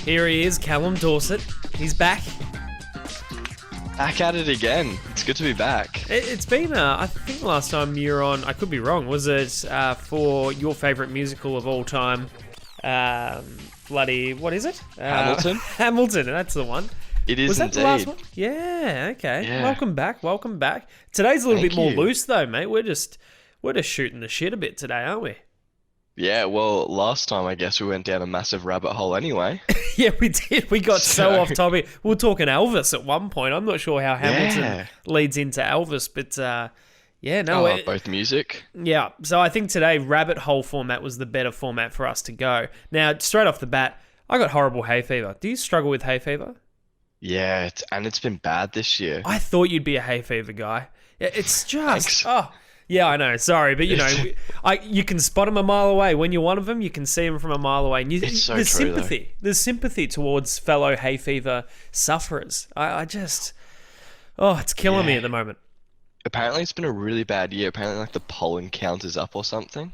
Here he is, Callum Dorsett. He's back. Back at it again. It's good to be back. It's been, I think last time you were on, I could be wrong, was it for your favourite musical of all time? What is it? Hamilton? Hamilton, that's the one. It is was that indeed. the last one? Yeah, okay. Yeah. Welcome back. Today's a little Thank bit more you. loose though, mate. We're just shooting the shit a bit today, aren't we? Yeah, well, last time I guess we went down a massive rabbit hole anyway. Yeah, we did. We got so off So- topic. We were talking Elvis at one point. I'm not sure how Hamilton Yeah. leads into Elvis, but yeah, no. Both music. Yeah, so I think today rabbit hole format was the better format for us to go. Now, straight off the bat, I got horrible hay fever. Do you struggle with hay fever? Yeah, it's been bad this year. I thought you'd be a hay fever guy. It's just, Thanks. yeah, I know. Sorry, but you know, you can spot them a mile away. When you're one of them, you can see them from a mile away. And It's so there's true, sympathy. There's sympathy towards fellow hay fever sufferers. I just, it's killing me Yeah. at the moment. Apparently it's been a really bad year. Apparently like the pollen count is up or something.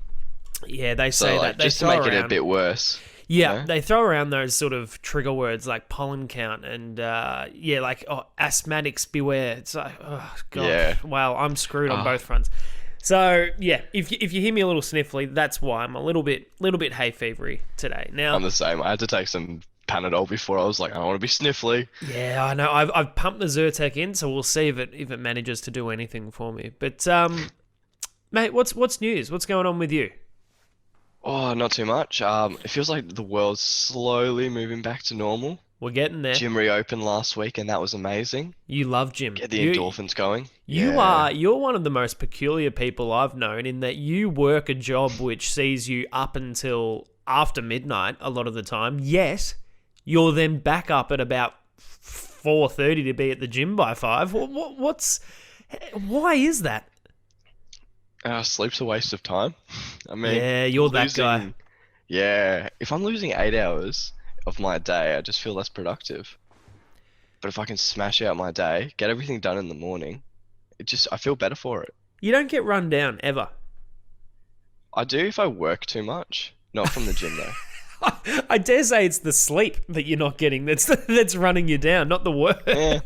Yeah, they So say like that. They just to throw make it a around- bit worse. Yeah, you know? they throw around those sort of trigger words like pollen count and asthmatics beware. It's like, oh god, Yeah. wow, I'm screwed on both fronts. So yeah, if you hear me a little sniffly, that's why I'm a little bit hay fevery today. Now, I'm the same. I had to take some Panadol before. I was like, I don't want to be sniffly. yeah, I know I've pumped the Zyrtec in, so we'll see if it manages to do anything for me. But mate, what's news? What's going on with you? Oh, not too much. It feels like the world's slowly moving back to normal. We're getting there. Gym reopened last week and that was amazing. You love gym. Get the endorphins going. You're one of the most peculiar people I've known in that you work a job which sees you up until after midnight a lot of the time, yet you're then back up at about 4:30 to be at the gym by 5. Why is that? Sleep's a waste of time. I mean, Yeah, you're that guy. Yeah, if I'm losing 8 hours of my day, I just feel less productive. But if I can smash out my day, get everything done in the morning, I feel better for it. You don't get run down ever. I do if I work too much. Not from the gym though. I dare say it's the sleep that you're not getting that's running you down, not the work. Yeah,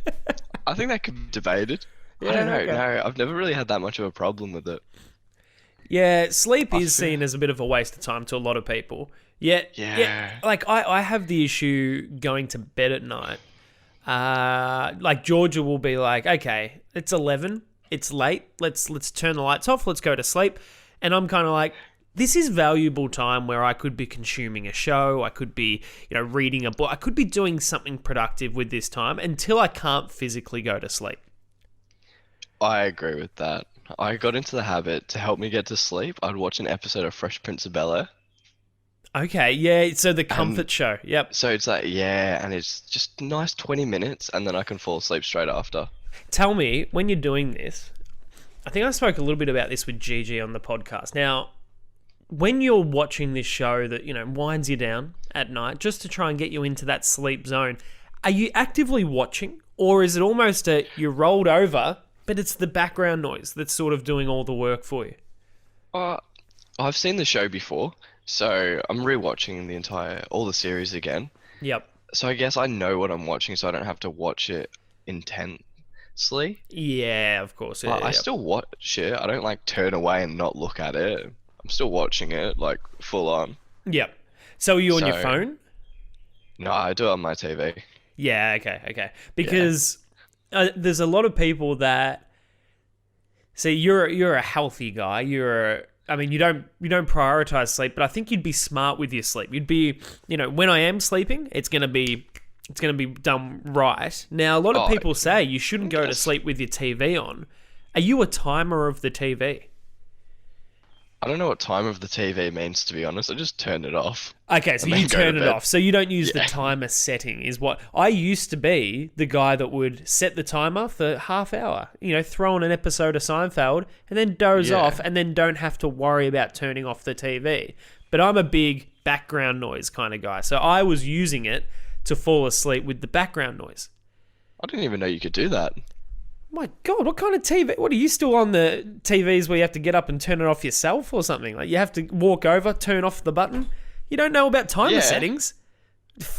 I think that could be debated. I don't know. okay. No, I've never really had that much of a problem with it. Yeah, sleep is seen as a bit of a waste of time to a lot of people. Yet, Yeah. like I have the issue going to bed at night. Like Georgia will be like, okay, it's 11, it's late, let's turn the lights off, let's go to sleep. And I'm kind of like, this is valuable time where I could be consuming a show, I could be, reading a book, I could be doing something productive with this time until I can't physically go to sleep. I agree with that. I got into the habit to help me get to sleep. I'd watch an episode of Fresh Prince of Bel-Air. Okay, yeah, so the comfort show, yep. So it's like, yeah, and it's just nice 20 minutes, and then I can fall asleep straight after. Tell me, when you're doing this, I think I spoke a little bit about this with Gigi on the podcast. Now, when you're watching this show that, winds you down at night just to try and get you into that sleep zone, are you actively watching? Or is it almost you're rolled over, but it's the background noise that's sort of doing all the work for you? I've seen the show before, so I'm rewatching all the series again. Yep. So I guess I know what I'm watching, so I don't have to watch it intensely. Yeah, of course. But Yeah, I yep. still watch it. I don't like turn away and not look at it. I'm still watching it, like full on. Yep. So are you on your So- phone? No, I do it on my TV. Yeah, okay. Because there's a lot of people that see you're a healthy guy. You don't prioritize sleep, but I think you'd be smart with your sleep. You'd be, when I am sleeping, it's gonna be done right. Now, a lot of people say you shouldn't go to sleep with your TV on. Are you a timer of the TV? I don't know what time of the TV means, to be honest. I just turn it off. Okay, so And then you go to turn it bed. off. So you don't use the Yeah. timer setting is what... I used to be the guy that would set the timer for half hour, throw on an episode of Seinfeld and then doze Yeah. off and then don't have to worry about turning off the TV. But I'm a big background noise kind of guy. So I was using it to fall asleep with the background noise. I didn't even know you could do that. My God, what kind of TV? What, are you still on the TVs where you have to get up and turn it off yourself or something? Like you have to walk over, turn off the button? You don't know about timer Yeah. settings?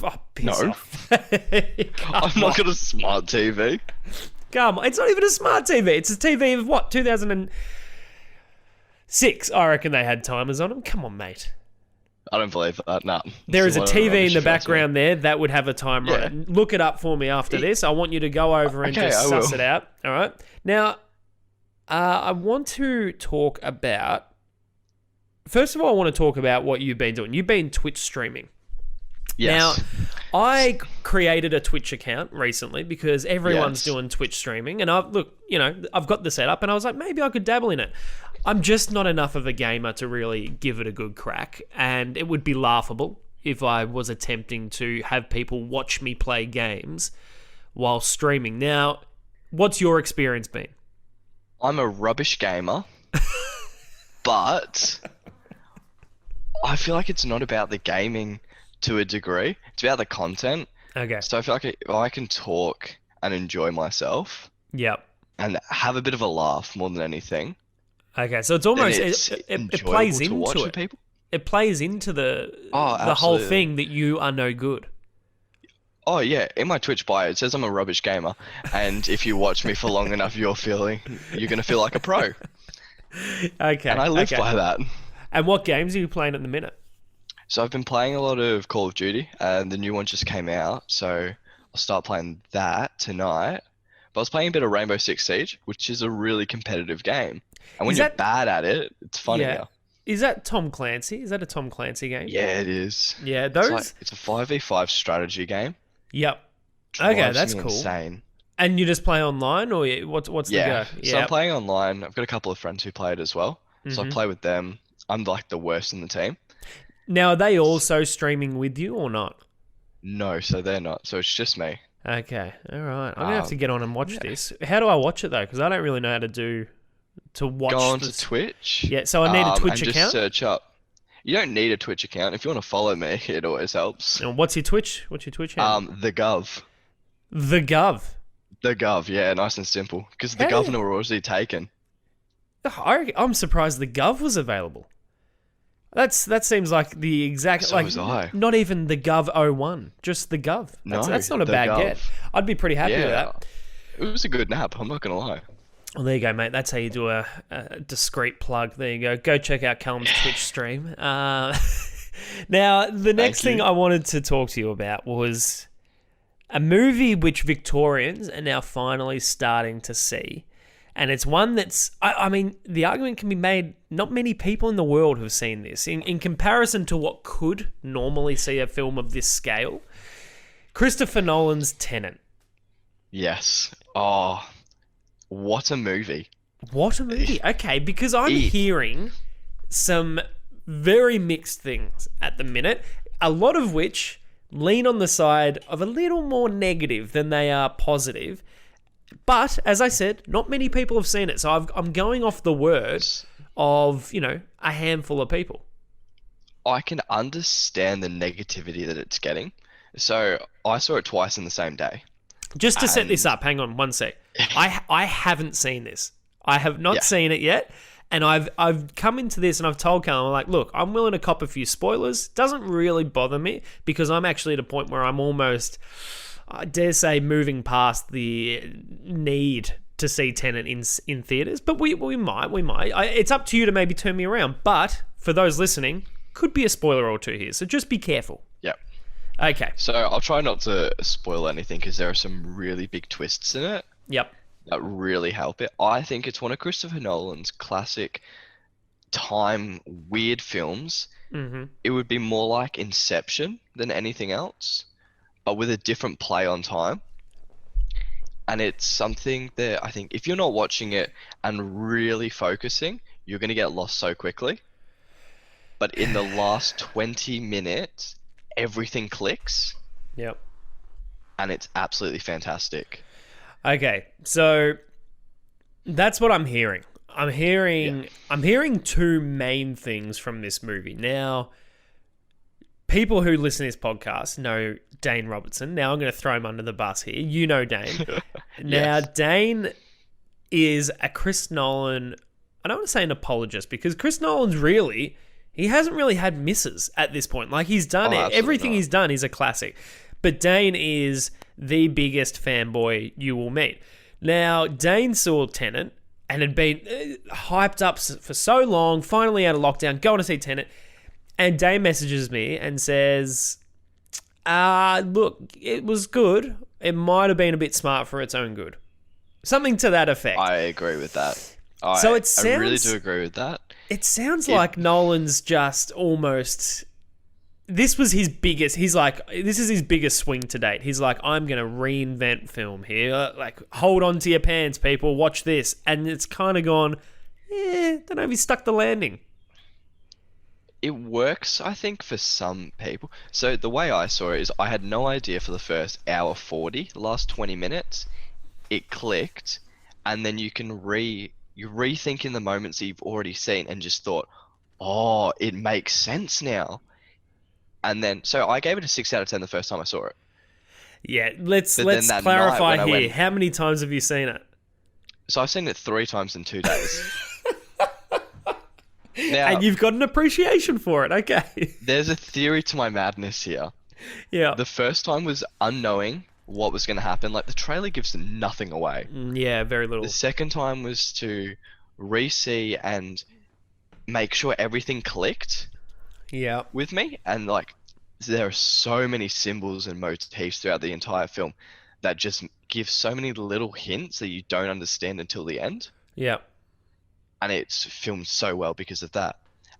Oh, piss No. off. I've not got a smart TV. Come on. It's not even a smart TV. It's a TV of what? 2006. I reckon they had timers on them. Come on, mate. I don't believe that. Nah. There is a It's lot of TV in rubbish the if you ask me. background there that would have a timer on it. Look it up for me after this. I want you to go over and Okay, just I suss will. it out. All right. Now, I want to talk about... First of all, I want to talk about what you've been doing. You've been Twitch streaming. Yes. Now, I created a Twitch account recently because everyone's Yes. doing Twitch streaming. And I've got the setup and I was like, maybe I could dabble in it. I'm just not enough of a gamer to really give it a good crack. And it would be laughable if I was attempting to have people watch me play games while streaming. Now, what's your experience been? I'm a rubbish gamer, but I feel like it's not about the gaming to a degree. It's about the content. Okay. So I feel like if I can talk and enjoy myself Yep. and have a bit of a laugh more than anything, Okay. So it's then almost... it's It plays enjoyable to watch into with it. people. It plays into the whole absolutely. thing that you are no good. Oh yeah, in my Twitch bio it says I'm a rubbish gamer, and if you watch me for long enough, you're gonna feel like a pro, Okay. and I live by that. And what games are you playing at the minute? So I've been playing a lot of Call of Duty, and the new one just came out, so I'll start playing that tonight. But I was playing a bit of Rainbow Six Siege, which is a really competitive game, and when Is you're that- bad at it, it's funnier. Yeah. Is that Tom Clancy? Is that a Tom Clancy game? Yeah, it is. Yeah, those... It's a 5v5 strategy game. Yep. Okay, Drives that's me cool. Insane. And you just play online, or what's the Yeah. go? So I'm playing online. I've got a couple of friends who play it as well. So I Mhm. play with them. I'm like the worst in the team. Now, are they also streaming with you or not? No, so they're not. So it's just me. Okay, all right. I'm gonna have to get on and watch yeah. this. How do I watch it though? Because I don't really know how to watch. Go on this. to Twitch. Yeah, so I need a Twitch and just account. search up. You don't need a Twitch account. If you want to follow me, it always helps. And what's your Twitch? What's your Twitch handle? The Gov. The Gov. The Gov, yeah, nice and simple. Because the Hey. governor were already taken. I'm surprised the Gov was available. That seems like the exact So like was I. not even the Gov 01, just the Gov. No, That's not a the bad Gov. get. I'd be pretty happy with Yeah. that. It was a good nap, I'm not going to lie. Well, there you go, mate. That's how you do a discreet plug. There you go. Go check out Callum's Twitch stream. Now, the next thing you. I wanted to talk to you about was a movie which Victorians are now finally starting to see. And it's one that's, I mean, the argument can be made, not many people in the world have seen this. In comparison to what could normally see a film of this scale, Christopher Nolan's Tenet. Yes. Oh, what a movie. What a movie. Okay, because I'm It- hearing some very mixed things at the minute, a lot of which lean on the side of a little more negative than they are positive. But, as I said, not many people have seen it. So I'm going off the word of, a handful of people. I can understand the negativity that it's getting. So I saw it twice in the same day. Just to set this up, hang on one sec. I haven't seen this. I have not seen it yet. And I've come into this and I've told Callum, I'm like, look, I'm willing to cop a few spoilers. Doesn't really bother me because I'm actually at a point where I'm almost, I dare say, moving past the need to see Tenet in theaters. But we might. It's up to you to maybe turn me around. But for those listening, could be a spoiler or two here. So just be careful. Yep. Okay. So I'll try not to spoil anything because there are some really big twists in it Yep. that really help it. I think it's one of Christopher Nolan's classic time weird films. Mm-hmm. It would be more like Inception than anything else, but with a different play on time. And it's something that I think if you're not watching it and really focusing, you're going to get lost so quickly. But in the last 20 minutes, everything clicks Yep. and it's absolutely fantastic. Okay, so that's what I'm hearing. I'm hearing two main things from this movie. Now, people who listen to this podcast know Dane Robertson. Now I'm going to throw him under the bus here. You know Dane. Now, Yes. Dane is a Chris Nolan, I don't want to say an apologist because Chris Nolan's really He hasn't really had misses at this point. Like, he's done it. Everything he's done is a classic. But Dane is the biggest fanboy you will meet. Now, Dane saw Tenet and had been hyped up for so long, finally out of lockdown, going to see Tenet. And Dane messages me and says, look, it was good. It might have been a bit smart for its own good. Something to that effect. I agree with that. I really do agree with that. It sounds like Nolan's just almost... This was his biggest... He's like, this is his biggest swing to date. He's like, I'm going to reinvent film here. Like, hold on to your pants, people. Watch this. And it's kind of gone, don't know if he stuck the landing. It works, I think, for some people. So the way I saw it is I had no idea for the first hour 40, the last 20 minutes. It clicked. And then you can you're rethinking the moments that you've already seen and just thought, oh, it makes sense now. And then, so I gave it a 6 out of 10 the first time I saw it. Yeah, let's clarify here. How many times have you seen it? So I've seen it 3 times in 2 days. Now, and you've got an appreciation for it, okay. There's a theory to my madness here. Yeah. The first time was unknowing what was going to happen. Like, the trailer gives nothing away. Yeah, very little. The second time was to re-see and make sure everything clicked with me. And, like, there are so many symbols and motifs throughout the entire film that just give so many little hints that you don't understand until the end. Yeah. And it's filmed so well because of that.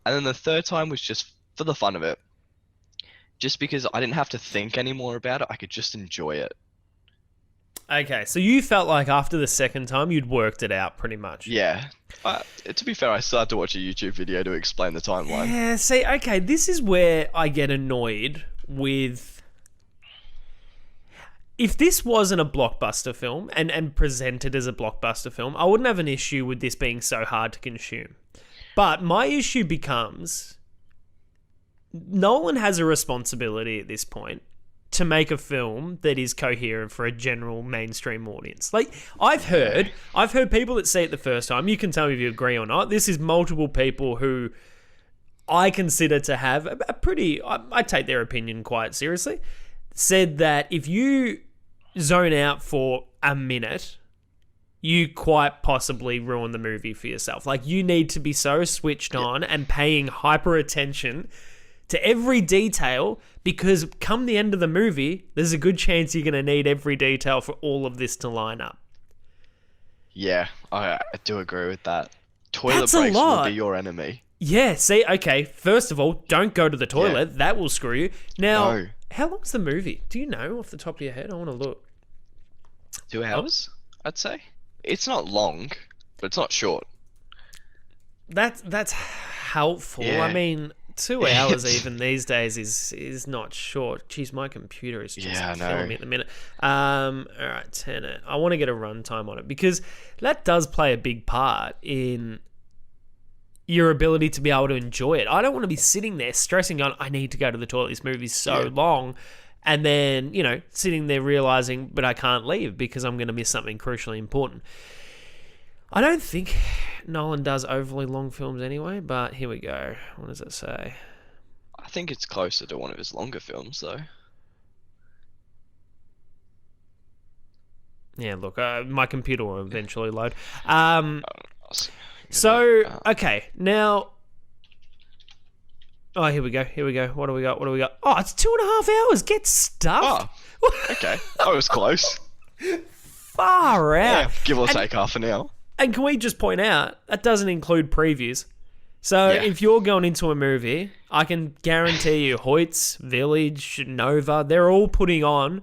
And then the third time was just for the fun of it. Just because I didn't have to think anymore about it, I could just enjoy it. Okay, so you felt like after the second time you'd worked it out pretty much. Yeah. To be fair, I still had to watch a YouTube video to explain the timeline. Yeah, see, okay, this is where I get annoyed with... If this wasn't a blockbuster film and presented as a blockbuster film, I wouldn't have an issue with this being so hard to consume. But my issue becomes... Nolan has a responsibility at this point to make a film that is coherent for a general mainstream audience. Like, I've heard people that see it the first time, you can tell me if you agree or not, this is multiple people who I consider to have a pretty, I take their opinion quite seriously, said that if you zone out for a minute, you quite possibly ruin the movie for yourself. Like, you need to be so switched on and paying hyper attention to every detail, because come the end of the movie, there's a good chance you're going to need every detail for all of this to line up. Yeah, I do agree with that. Toilet breaks will be your enemy. Yeah, see, okay, first of all, don't go to the toilet. Yeah. That will screw you. Now, How long's the movie? Do you know off the top of your head? I want to look. 2 hours, I'd say. It's not long, but it's not short. That's helpful. Yeah. I mean... 2 hours even these days is not short. Jeez, my computer is just killing me at the minute. All right, Tenet. I want to get a runtime on it because that does play a big part in your ability to be able to enjoy it. I don't want to be sitting there stressing on, I need to go to the toilet. This movie's so long. And then, sitting there realizing, but I can't leave because I'm going to miss something crucially important. I don't think Nolan does overly long films anyway, but here we go. What does it say? I think it's closer to one of his longer films, though. Yeah, look, my computer will eventually load. Okay, now... Oh, here we go. What do we got? Oh, it's 2.5 hours. Get stuffed. Oh, okay. That was close. Far out. Yeah, give or take half an hour. And can we just point out, that doesn't include previews. So if you're going into a movie, I can guarantee you Hoyts, Village, Nova, they're all putting on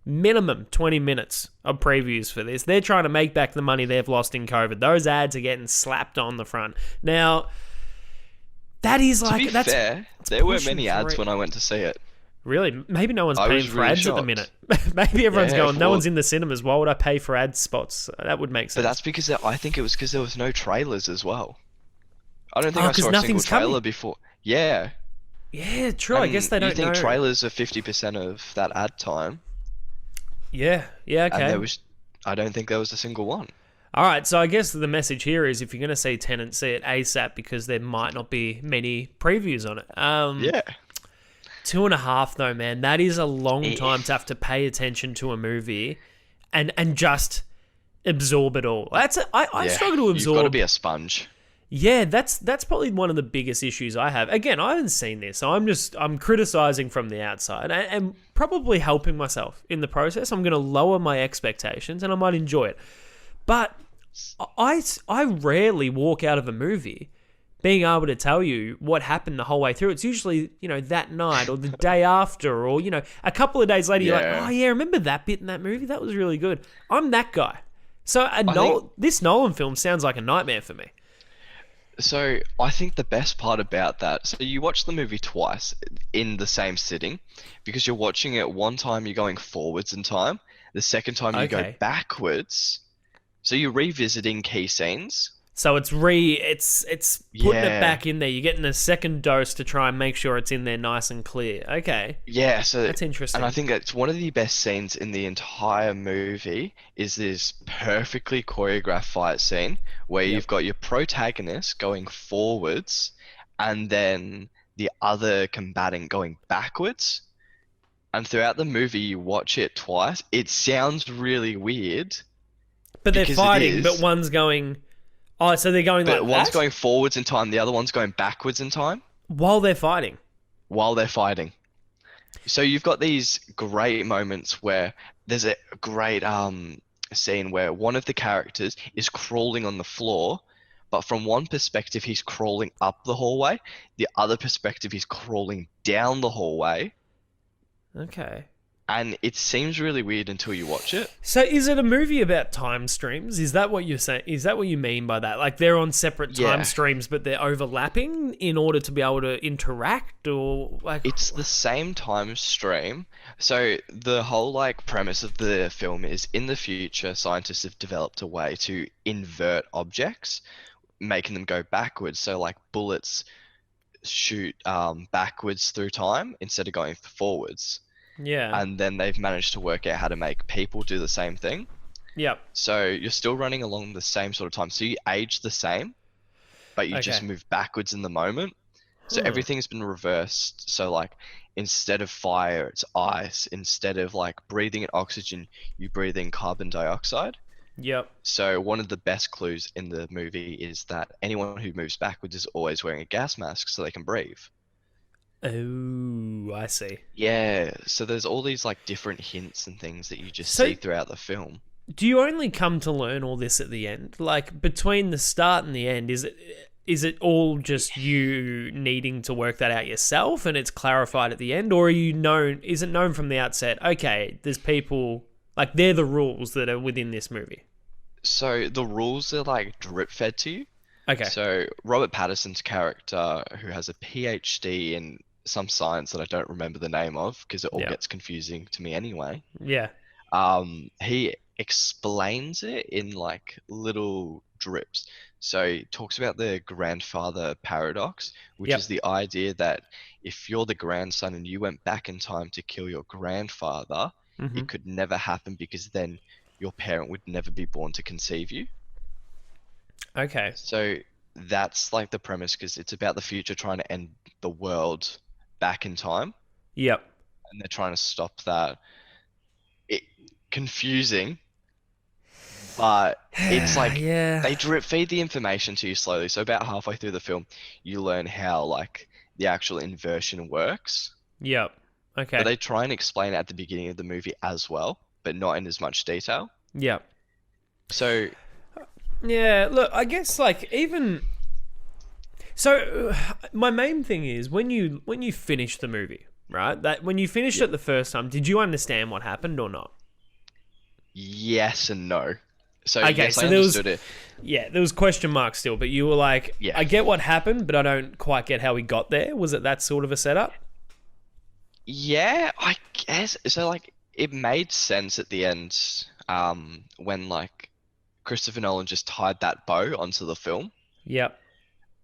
minimum 20 minutes of previews for this. They're trying to make back the money they've lost in COVID. Those ads are getting slapped on the front. Now, that is like... To be fair, there weren't many ads when I went to see it. Really? Maybe no one's paying for ads at the minute. Maybe everyone's going, no one's in the cinemas. Why would I pay for ad spots? That would make sense. But that's because I think it was because there was no trailers as well. I don't think I saw a single trailer before. Yeah. Yeah, true. I guess they don't know. You think trailers are 50% of that ad time. Yeah, okay. And I don't think there was a single one. All right, so I guess the message here is if you're going to see Tenet, see it ASAP because there might not be many previews on it. Yeah. 2.5 though, man, that is a long Eh, time to have to pay attention to a movie and just absorb it all. I yeah. struggle to You've got to absorb. be a sponge. Yeah, that's probably one of the biggest issues I have. Again, I haven't seen this, so I'm criticizing from the outside and probably helping myself in the process. I'm going to lower my expectations and I might enjoy it. But I rarely walk out of a movie being able to tell you what happened the whole way through. It's usually, that night or the day after or, a couple of days later, you're like, Yeah. oh yeah, remember that bit in that movie? That was really good. I'm that guy. So think- this Nolan film sounds like a nightmare for me. So I think the best part about that, so you watch the movie twice in the same sitting, because you're watching it one time you're going forwards in time, the second time you go Okay. backwards. So you're revisiting key scenes. So it's putting it Yeah. back in there. You're getting a second dose to try and make sure it's in there nice and clear. Okay. Yeah, so That's interesting. and I think that's one of the best scenes in the entire movie is this perfectly choreographed fight scene where Yep. you've got your protagonist going forwards and then the other combatant going backwards. And throughout the movie, you watch it twice. It sounds really weird But they're because it fighting, but is, one's going. Oh, so they're going but like one's that going forwards in time, the other one's going backwards in time while they're fighting. while they're fighting. So you've got these great moments where there's a great scene where one of the characters is crawling on the floor, but from one perspective he's crawling up the hallway, the other perspective he's crawling down the hallway, Okay. and it seems really weird until you watch it. So is it a movie about time streams? Is that what you're saying? Is that what you mean by that? Like they're on separate time Yeah. streams, but they're overlapping in order to be able to interact, or like It's the same time stream. So the whole like premise of the film is in the future, scientists have developed a way to invert objects, making them go backwards. So like bullets shoot backwards through time instead of going forwards. yeah, And then they've managed to work out how to make people do the same thing. yep, So you're still running along the same sort of time. So you age the same, but you just Okay. move backwards in the moment. So Huh. everything's been reversed. So like instead of fire, it's ice. Instead of like breathing in oxygen, you breathe in carbon dioxide. Yep. So one of the best clues in the movie is that anyone who moves backwards is always wearing a gas mask so they can breathe. Oh, I see. Yeah, so there's all these like different hints and things that you just So- see throughout the film. Do you only come to learn all this at the end? Like between the start and the end, is it all just you needing to work that out yourself and it's clarified at the end, or is it known from the outset, okay, there's people like they're the rules that are within this movie? So the rules are like drip fed to you. Okay. So Robert Pattinson's character, who has a PhD in some science that I don't remember the name of because it all Yeah. gets confusing to me anyway. Yeah. He explains it in like little drips. So he talks about the grandfather paradox, which Yep. is the idea that if you're the grandson and you went back in time to kill your grandfather, Mhm. it could never happen because then your parent would never be born to conceive you. Okay. So that's like the premise because it's about the future trying to end the world back in time, Yep. and they're trying to stop that. It confusing, but it's like Yeah. they drip feed the information to you slowly. So about halfway through the film, you learn how like the actual inversion works. Yep. Okay. But they try and explain it at the beginning of the movie as well, but not in as much detail. Yep. So Yeah, look, I guess like even so my main thing is when you finish the movie, right? That when you finished it the first time, did you understand what happened or not? yes and no. So Okay, yes, so I there was- understood it. Yeah, there was question marks still, but you were like, Yeah. I get what happened, but I don't quite get how we got there. Was it that sort of a setup? Yeah, I guess so. Like, it made sense at the end, when like Christopher Nolan just tied that bow onto the film, Yep.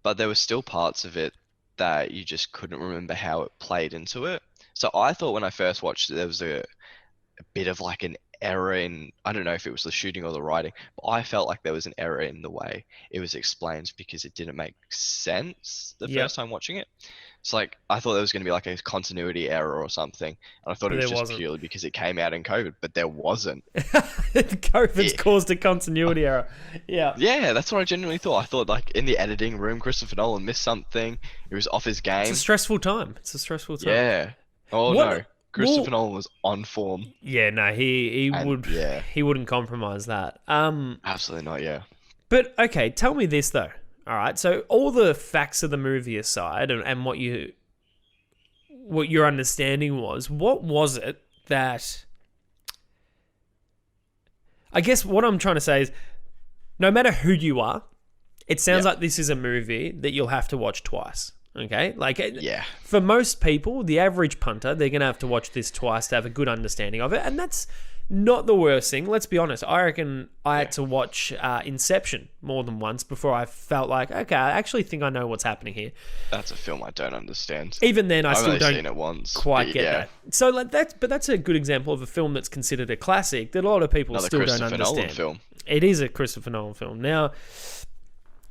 but there were still parts of it that you just couldn't remember how it played into it. So I thought when I first watched it, there was a bit of like an error in, I don't know if it was the shooting or the writing, but I felt like there was an error in the way it was explained because it didn't make sense the Yep. first time watching it. It's like I thought there was going to be like a continuity error or something, and I thought But it was there just wasn't. purely because it came out in COVID, but there wasn't. COVID's caused a continuity error. Yeah. Yeah, that's what I genuinely thought. I thought like in the editing room, Christopher Nolan missed something. He was off his It's game. a stressful time. It's a stressful time. Yeah. Oh What- no, Christopher Nolan was on form. Yeah, no, he And, would yeah. he wouldn't compromise that. Absolutely not. Yeah. But okay, tell me this though. All right, so all the facts of the movie aside, and what your understanding was, what was it that? I guess what I'm trying to say is, no matter who you are, it sounds like this is a movie that you'll have to watch twice. Okay, like Yeah. for most people, the average punter, they're gonna have to watch this twice to have a good understanding of it, and that's not the worst thing. Let's be honest. I reckon I had to watch Inception more than once before I felt like, okay, I actually think I know what's happening here. That's a film I don't understand. Even then, I I've still only don't seen it once. quite but get yeah. that. So like that's a good example of a film that's considered a classic that a lot of people Another still don't Christopher understand. Nolan film. It is a Christopher Nolan film. Now,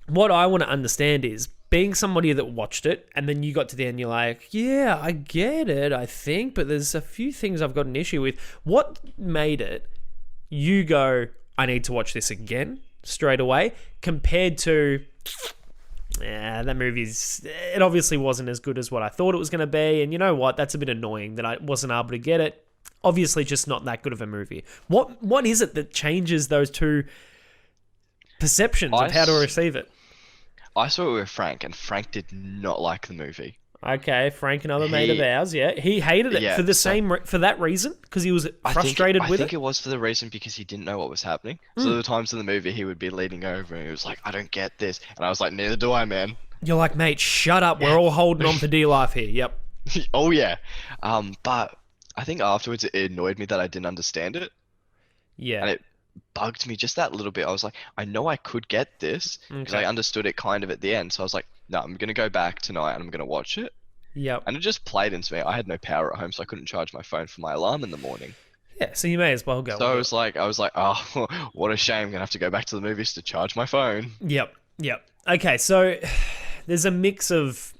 what I want to understand is, being somebody that watched it and then you got to the end, you're like, yeah, I get it, I think, but there's a few things I've got an issue with. What made it you go, I need to watch this again straight away, compared to, that movie's, it obviously wasn't as good as what I thought it was going to be, and you know what, that's a bit annoying that I wasn't able to get it. Obviously just not that good of a movie. What is it that changes those two perceptions of how to receive it? I saw it with Frank, and Frank did not like the movie. Okay, Frank, another mate of ours, yeah. He hated it Yeah, for the so- for that reason, because he was frustrated with I think it. it was for the reason because he didn't know what was happening. So there were times in the movie he would be leaning over and he was like, I don't get this. And I was like, neither do I, man. You're like, mate, shut up. We're all holding on for dear life here. Yep. Oh, yeah. But I think afterwards it annoyed me that I didn't understand it. Yeah. And it bugged me just that little bit. I was like, I know I could get this because Okay. I understood it kind of at the end. So I was like, no, I'm going to go back tonight and I'm going to watch it. Yep. And it just played into me. I had no power at home, so I couldn't charge my phone for my alarm in the morning. Yeah, so you may as well go. So with I was like, oh, what a shame. I'm gonna have to go back to the movies to charge my phone. it. Yep. Okay, so there's a mix of,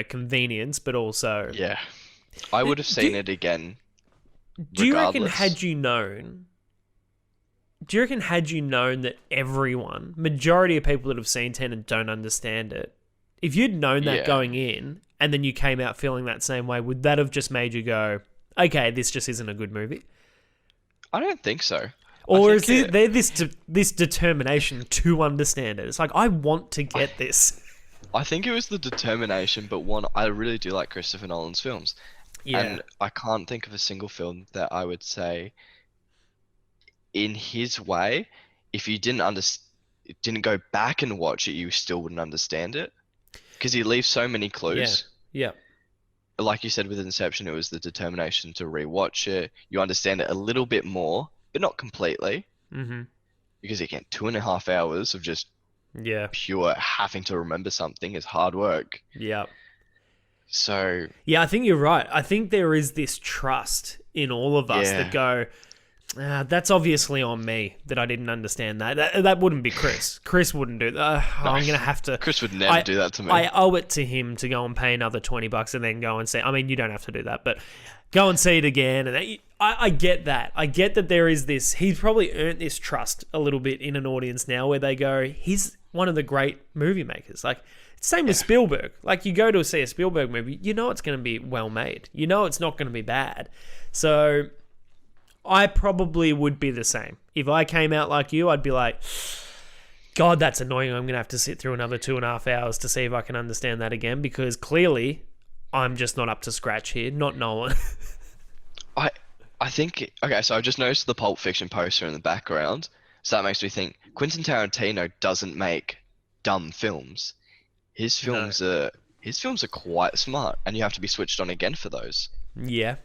convenience, but also... Yeah, I would have seen it again. Do you reckon regardless. had you known that everyone, majority of people that have seen Tenet don't understand it, if you'd known that Yeah. going in and then you came out feeling that same way, would that have just made you go, okay, this just isn't a good movie? I don't think so. Or I is think there this determination to understand it? It's like, I want to get this. I think it was the determination, but one, I really do like Christopher Nolan's films. Yeah. And I can't think of a single film that I would say, in his way, if you didn't go back and watch it, you still wouldn't understand it. Because he leaves so many clues. Yeah. Like you said with Inception, it was the determination to rewatch it. You understand it a little bit more, but not completely. Mm-hmm. Because again, 2.5 hours of just Yeah. pure having to remember something is hard work. Yeah. So Yeah, I think you're right. I think there is this trust in all of us Yeah. that go, that's obviously on me that I didn't understand that. That wouldn't be Chris. Chris wouldn't do that. I'm going to have to... Chris would never do that to me. I owe it to him to go and pay another $20 and then go and see... I mean, you don't have to do that, but go and see it again. And I get that. I get that there is this... He's probably earned this trust a little bit in an audience now where they go, he's one of the great movie makers. Like, same with Spielberg. Like, you go to see a Spielberg movie, you know it's going to be well made. You know it's not going to be bad. So... I probably would be the same. If I came out like you, I'd be like, God, that's annoying. I'm going to have to sit through another 2.5 hours to see if I can understand that again, because clearly I'm just not up to scratch here, not Nolan. I think... Okay, so I've just noticed the Pulp Fiction poster in the background. So that makes me think Quentin Tarantino doesn't make dumb films. His films are quite smart, and you have to be switched on again for those. Yeah.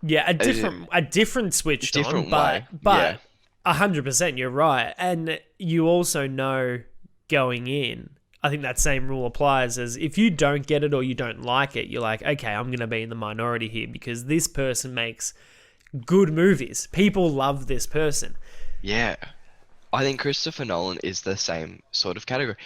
Yeah, a different switched Different on, way, but 100% you're right. And you also know going in, I think that same rule applies as if you don't get it or you don't like it, you're like, okay, I'm going to be in the minority here because this person makes good movies. People love this person. Yeah. I think Christopher Nolan is the same sort of category.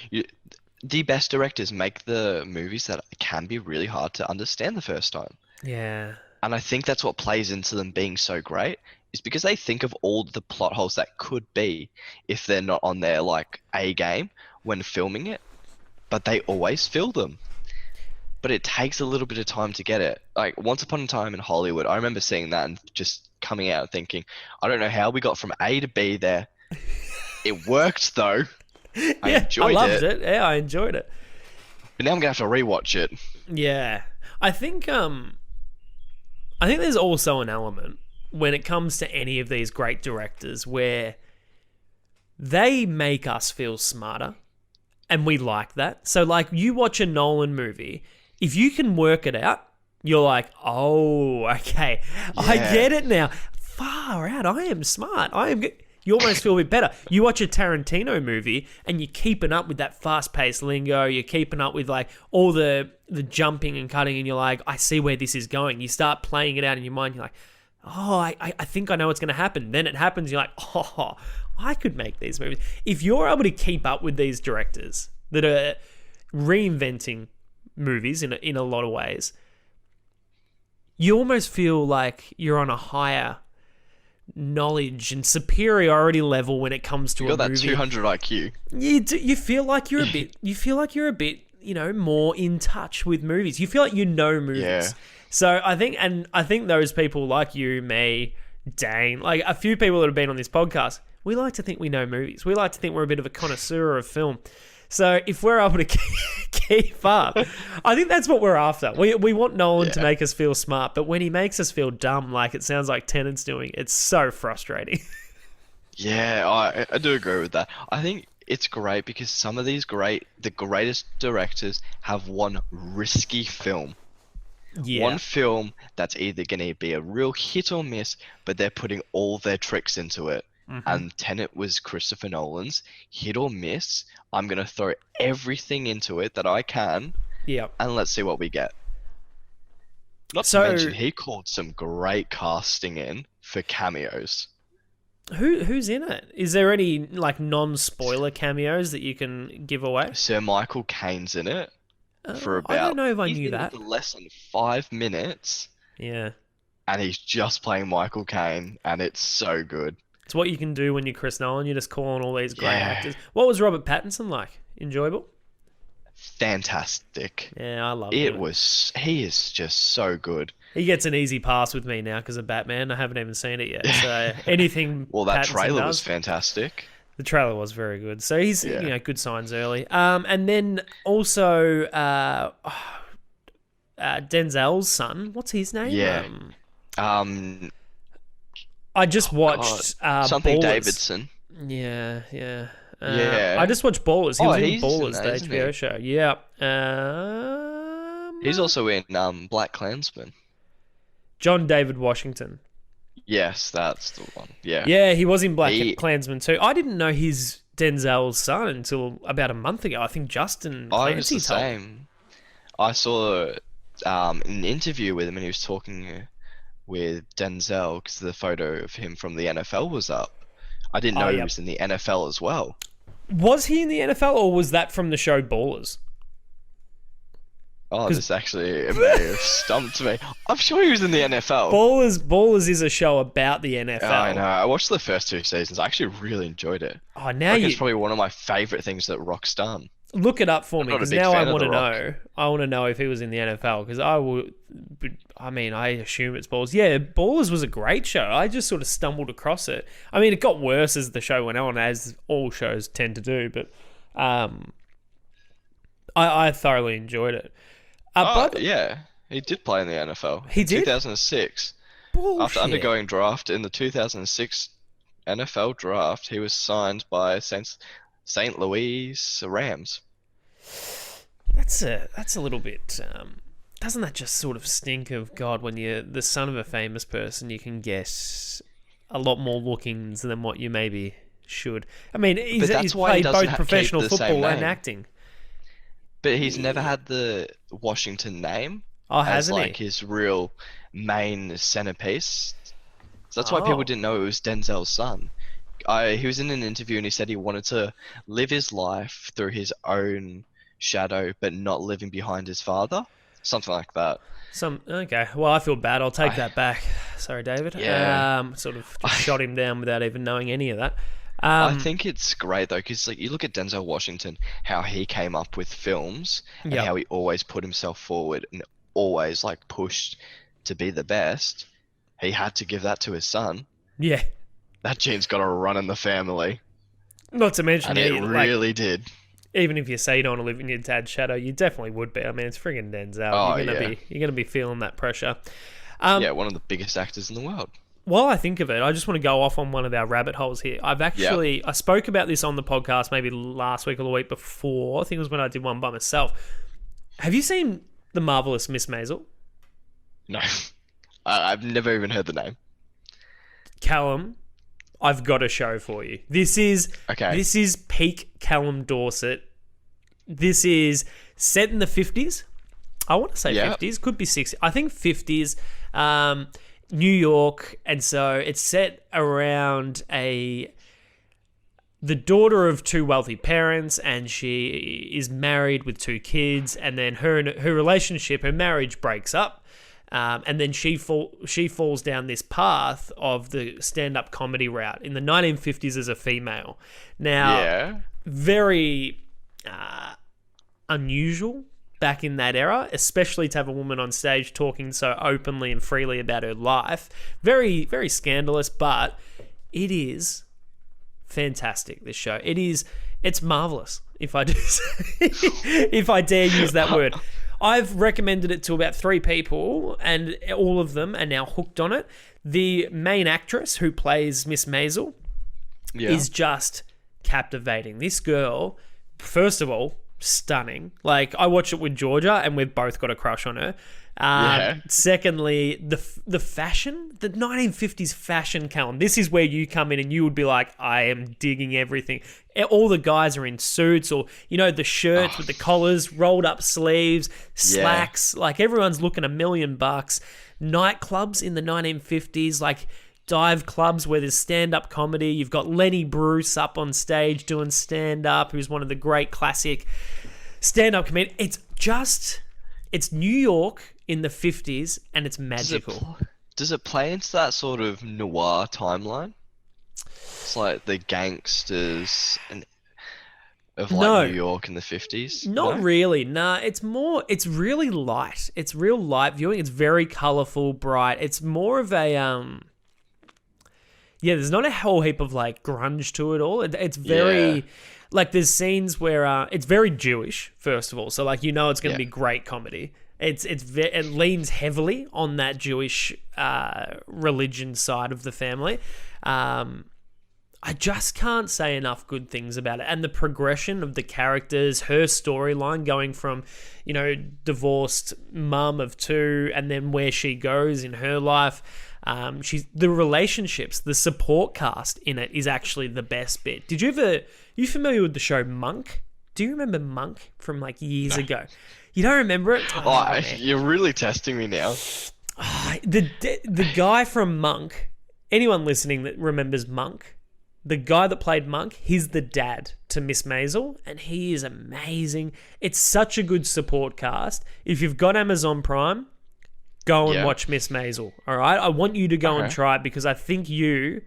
The best directors make the movies that can be really hard to understand the first time. Yeah. And I think that's what plays into them being so great, is because they think of all the plot holes that could be if they're not on their like A game when filming it, but they always fill them. But it takes a little bit of time to get it. Like Once Upon a Time in Hollywood, I remember seeing that and just coming out thinking, I don't know how we got from A to B there. It worked though. I enjoyed I loved it. Yeah, I enjoyed it. But now I'm gonna have to rewatch it. Yeah. I think there's also an element when it comes to any of these great directors where they make us feel smarter, and we like that. So like you watch a Nolan movie, if you can work it out, you're like, oh, okay, I get it now. Far out, I am smart. You almost feel a bit better. You watch a Tarantino movie and you're keeping up with that fast-paced lingo. You're keeping up with like all the jumping and cutting, and you're like, I see where this is going. You start playing it out in your mind. You're like, oh, I think I know what's going to happen. Then it happens. You're like, oh, I could make these movies. If you're able to keep up with these directors that are reinventing movies in a lot of ways, you almost feel like you're on a higher knowledge and superiority level when it comes to You got a movie. that 200 IQ. You feel like you're a bit. You feel like you're a bit. More in touch with movies. You feel like you know movies. Yeah. So I think those people like you, me, Dane, like a few people that have been on this podcast, we like to think we know movies. We like to think we're a bit of a connoisseur of film. So if we're able to keep up, I think that's what we're after. We want Nolan to make us feel smart, but when he makes us feel dumb, like it sounds like Tenet's doing, it's so frustrating. Yeah, I do agree with that. I think it's great because some of the greatest directors have one risky film. Yeah. One film that's either going to be a real hit or miss, but they're putting all their tricks into it. Mm-hmm. And Tenet was Christopher Nolan's hit or miss. I'm going to throw everything into it that I can. Yeah. And let's see what we get. Not to mention, he called some great casting in for cameos. Who's in it? Is there any like non-spoiler cameos that you can give away? Sir Michael Caine's in it for about. I don't know if I knew that. For less than 5 minutes. Yeah. And he's just playing Michael Caine, and it's so good. It's what you can do when you're Chris Nolan. You just call on all these great actors. What was Robert Pattinson like? Enjoyable? Fantastic. Yeah, I love it. He is just so good. He gets an easy pass with me now because of Batman. I haven't even seen it yet. So anything. Well, that Pattinson trailer was fantastic. The trailer was very good. So he's good signs early. And then also Denzel's son. What's his name? Yeah. I just watched something Ballers. Davidson. Yeah. Yeah. I just watched Ballers. He was in Ballers, that, the HBO show. Yeah. He's also in Black Klansman. John David Washington. Yes, that's the one. Yeah. Yeah, he was in Black Klansman too. I didn't know he's Denzel's son until about a month ago. I think Justin Clancy I was the same. I saw an interview with him and he was talking with Denzel because the photo of him from the NFL was up. I didn't know he was in the NFL as well. Was he in the NFL or was that from the show Ballers? Oh, this actually may have stumped me. I'm sure he was in the NFL. Ballers is a show about the NFL. I know. I watched the first 2 seasons. I actually really enjoyed it. Oh, now it's probably one of my favorite things that Rock's done. Look it up for me because now I want to know. I want to know if he was in the NFL because I assume it's Ballers. Yeah, Ballers was a great show. I just sort of stumbled across it. I mean, it got worse as the show went on, as all shows tend to do. But I thoroughly enjoyed it. Yeah, he did play in the NFL. He did? 2006. Bullshit. After undergoing draft in the 2006 NFL draft, he was signed by St. Louis Rams. That's a little bit. Doesn't that just sort of stink of God when you're the son of a famous person? You can get a lot more lookings than what you maybe should. I mean, he's played both professional football and acting. But he's never had the Washington name hasn't as his real main centerpiece. So that's why people Oh. didn't know it was Denzel's son. He was in an interview and he said he wanted to live his life through his own shadow, but not living behind his father. Something like that. Okay. Well, I feel bad. I'll take I, that back. Sorry, David. yeah. Sort of just shot him down without even knowing any of that. I think it's great though, because like you look at Denzel Washington, how he came up with films and Yep. how he always put himself forward and always like pushed to be the best. He had to give that to his son. Yeah. That gene's got to run in the family, Not to mention, and it really did. Even if you say you don't want to live in your dad's shadow, you definitely would be. I mean, it's friggin' Denzel. Oh, You're gonna be feeling that pressure. Yeah, one of the biggest actors in the world. While I think of it, I just want to go off on one of our rabbit holes here. I spoke about this on the podcast maybe last week or the week before. I think it was when I did one by myself. Have you seen The Marvelous Miss Maisel? No, I've never even heard the name. Callum, I've got a show for you. This is peak Callum Dorsett. This is set in the 50s. I want to say 50s, could be 60s. I think 50s. New York, and so it's set around the daughter of two wealthy parents, and she is married with two kids, and then her marriage breaks up, and then she falls down this path of the stand-up comedy route in the 1950s as a female. Now, very unusual back in that era, especially to have a woman on stage talking so openly and freely about her life. Very, very scandalous, but it is fantastic, this show. It's marvelous, if I do say, if I dare use that word. I've recommended it to about 3 people, and all of them are now hooked on it. The main actress who plays Miss Maisel is just captivating. This girl, first of all, stunning. Like, I watch it with Georgia and we've both got a crush on her. Secondly, the fashion, the 1950s fashion, Callum. This is where you come in and you would be like, I am digging everything. All the guys are in suits, or, the shirts with the collars, rolled up sleeves, slacks. Like, everyone's looking $1 million. Nightclubs in the 1950s, like dive clubs where there's stand-up comedy. You've got Lenny Bruce up on stage doing stand-up, who's one of the great classic stand-up comedians. It's New York in the 50s, and it's magical. Does it play into that sort of noir timeline? It's like the gangsters of New York in the 50s? Not really. Nah, it's really light. It's real light viewing. It's very colourful, bright. It's more of a... there's not a whole heap of like grunge to it all. It's very like there's scenes where it's very Jewish, first of all. So like it's going to be great comedy. It leans heavily on that Jewish religion side of the family. I just can't say enough good things about it. And the progression of the characters, her storyline going from, divorced mum of 2, and then where she goes in her life. The relationships, the support cast in it is actually the best bit. You familiar with the show Monk? Do you remember Monk from like years ago? You don't remember it? You're really testing me now. The guy from Monk, anyone listening that remembers Monk, the guy that played Monk, he's the dad to Miss Maisel, and he is amazing. It's such a good support cast. If you've got Amazon Prime, go and watch Miss Maisel, all right? I want you to go and try it because I think you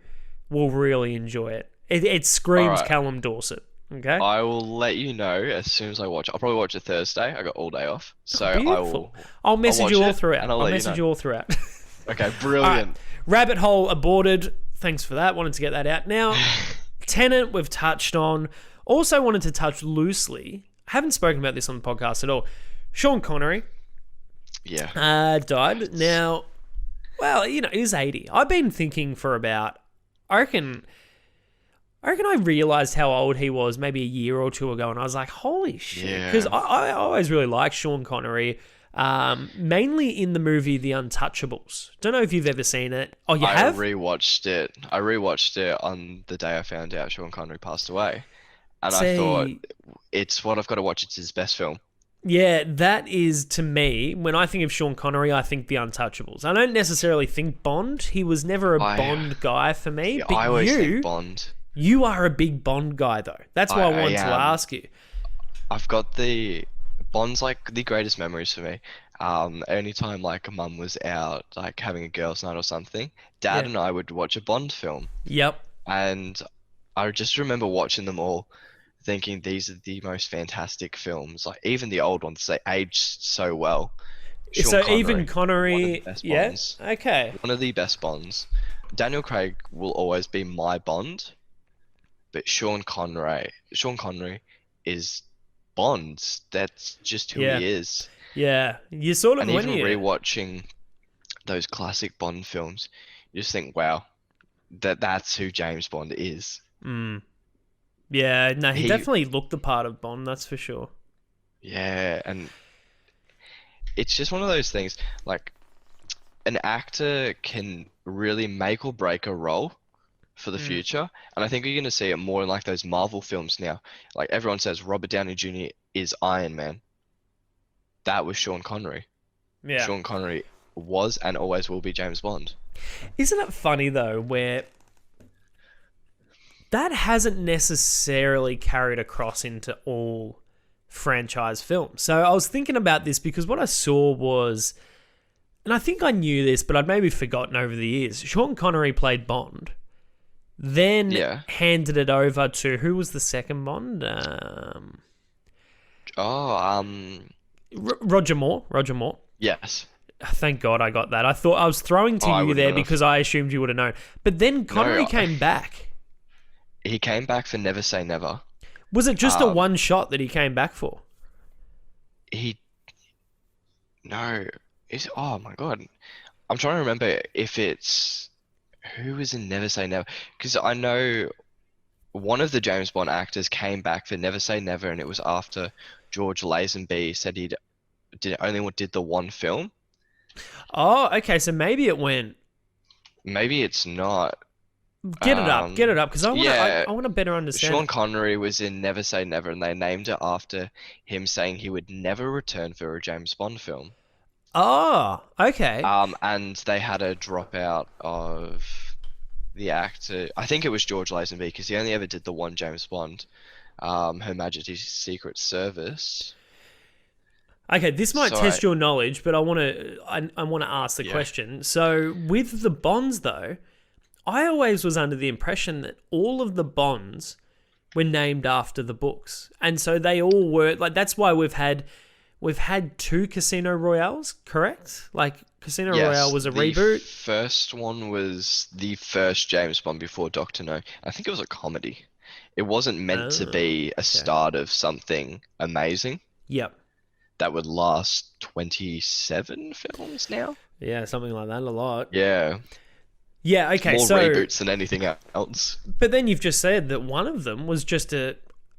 will really enjoy it. It screams Callum Dorsett, okay? I will let you know as soon as I watch it. I'll probably watch it Thursday. I got all day off. So beautiful. I'll message you all throughout. I'll message you all throughout. Okay, brilliant. Right. Rabbit hole aborted. Thanks for that. Wanted to get that out. Now, Tenet we've touched on. Also wanted to touch loosely. I haven't spoken about this on the podcast at all. Sean Connery. Died. Now, he's 80. I've been thinking for about, I reckon I realised how old he was maybe a year or 2 ago, and I was like, holy shit. Because I always really liked Sean Connery, mainly in the movie The Untouchables. Don't know if you've ever seen it. Oh, you have? I rewatched it on the day I found out Sean Connery passed away. And I thought, it's what I've got to watch. It's his best film. Yeah, that is, to me, when I think of Sean Connery, I think The Untouchables. I don't necessarily think Bond. He was never a Bond guy for me. Yeah, but I always think Bond. You are a big Bond guy, though. That's why I wanted to ask you. I've got Bond's like the greatest memories for me. Anytime like mum was out like having a girls' night or something, Dad and I would watch a Bond film. Yep. And I just remember watching them all, thinking these are the most fantastic films. Like even the old ones, they aged so well. So even Connery, one of the best Bonds. Okay. One of the best Bonds. Daniel Craig will always be my Bond, but Sean Connery is Bond. That's just who he is. Yeah, you sort of and even rewatching those classic Bond films, you just think, wow, that's who James Bond is. Yeah, no, he definitely looked the part of Bond, that's for sure. Yeah, and it's just one of those things, like, an actor can really make or break a role for the future, and I think you're going to see it more in, like, those Marvel films now. Like, everyone says Robert Downey Jr. is Iron Man. That was Sean Connery. Yeah. Sean Connery was and always will be James Bond. Isn't it funny, though, where that hasn't necessarily carried across into all franchise films? So I was thinking about this because what I saw was, and I think I knew this, but I'd maybe forgotten over the years, Sean Connery played Bond, then handed it over to, who was the second Bond? Roger Moore. Yes. Thank God I got that. I thought I was throwing to you there because I assumed you would have known. But then Connery came back. He came back for Never Say Never. Was it just a one shot that he came back for? Oh my God. I'm trying to remember if it's, who was in Never Say Never? Because I know one of the James Bond actors came back for Never Say Never, and it was after George Lazenby said he only did the one film. Oh, okay. So maybe it went. Maybe it's not. Get it up, because I want to better understand. Sean Connery was in Never Say Never, and they named it after him saying he would never return for a James Bond film. Oh, okay. And they had a dropout of the actor. I think it was George Lazenby, because he only ever did the one James Bond, Her Majesty's Secret Service. Okay, this might test your knowledge, but I want to ask the question. So with the Bonds, though, I always was under the impression that all of the Bonds were named after the books, and so they all were like. That's why we've had 2 Casino Royales, correct? Like Casino Royale was a reboot. The first one was the first James Bond before Dr. No. I think it was a comedy. It wasn't meant to be a start of something amazing. Yep. That would last 27 films now. Yeah, something like that. A lot. Yeah. Yeah, okay, it's more reboots than anything else. But then you've just said that one of them was just a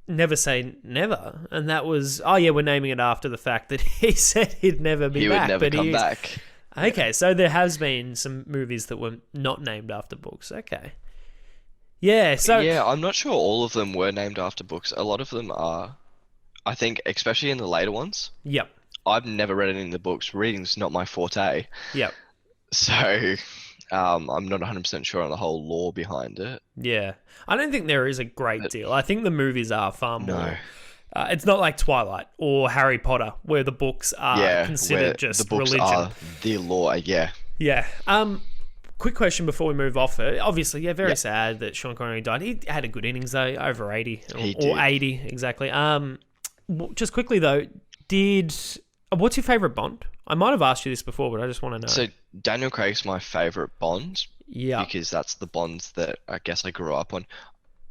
Never Say Never, and that was, we're naming it after the fact that he said he'd never be back. He would never come back. Okay, so there has been some movies that were not named after books. Okay. Yeah, so... Yeah, I'm not sure all of them were named after books. A lot of them are, I think, especially in the later ones. Yep. I've never read any of the books. Reading's not my forte. Yep. So... I'm not 100% sure on the whole lore behind it. Yeah. I don't think there is a great deal. I think the movies are far more... it's not like Twilight or Harry Potter, where the books are considered just the books religion. Are the lore, yeah. Yeah. Quick question before we move off it. Obviously, very sad that Sean Connery died. He had a good innings, though, over 80. Or 80, exactly. Just quickly, though, what's your favourite Bond? I might have asked you this before, but I just want to know. So Daniel Craig's my favourite Bond. Yeah. Because that's the Bonds that I guess I grew up on.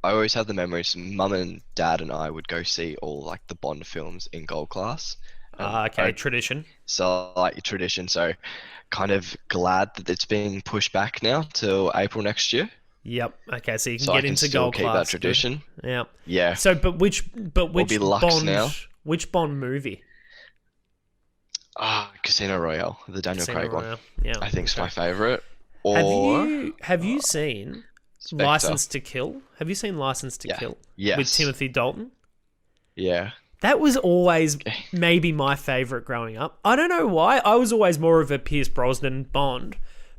I always have the memories. Mum and Dad and I would go see all like the Bond films in gold class. Tradition. So tradition. So kind of glad that it's being pushed back now till April next year. Yep. Okay, so you can get into gold class. Keep that tradition. Yeah. Yeah. So, which Bond now. Which Bond movie? Casino Royale, the Daniel Craig one. Yeah, I think it's my favourite. Have you seen License to Kill? Have you seen License to Kill? Yes. With Timothy Dalton? Yeah. That was always maybe my favourite growing up. I don't know why. I was always more of a Pierce Brosnan Bond,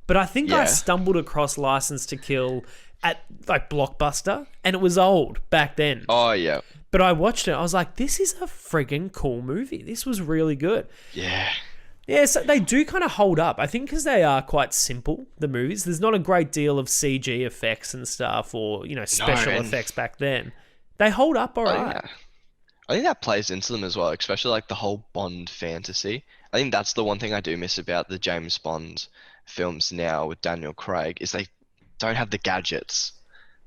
but I think I stumbled across License to Kill at like Blockbuster, and it was old back then. Oh, yeah. But I watched it. I was like, this is a friggin' cool movie. This was really good. Yeah. Yeah, so they do kind of hold up. I think because they are quite simple, the movies. There's not a great deal of CG effects and stuff or, special effects back then. They hold up all right. Yeah. I think that plays into them as well, especially like the whole Bond fantasy. I think that's the one thing I do miss about the James Bond films now with Daniel Craig is they don't have the gadgets.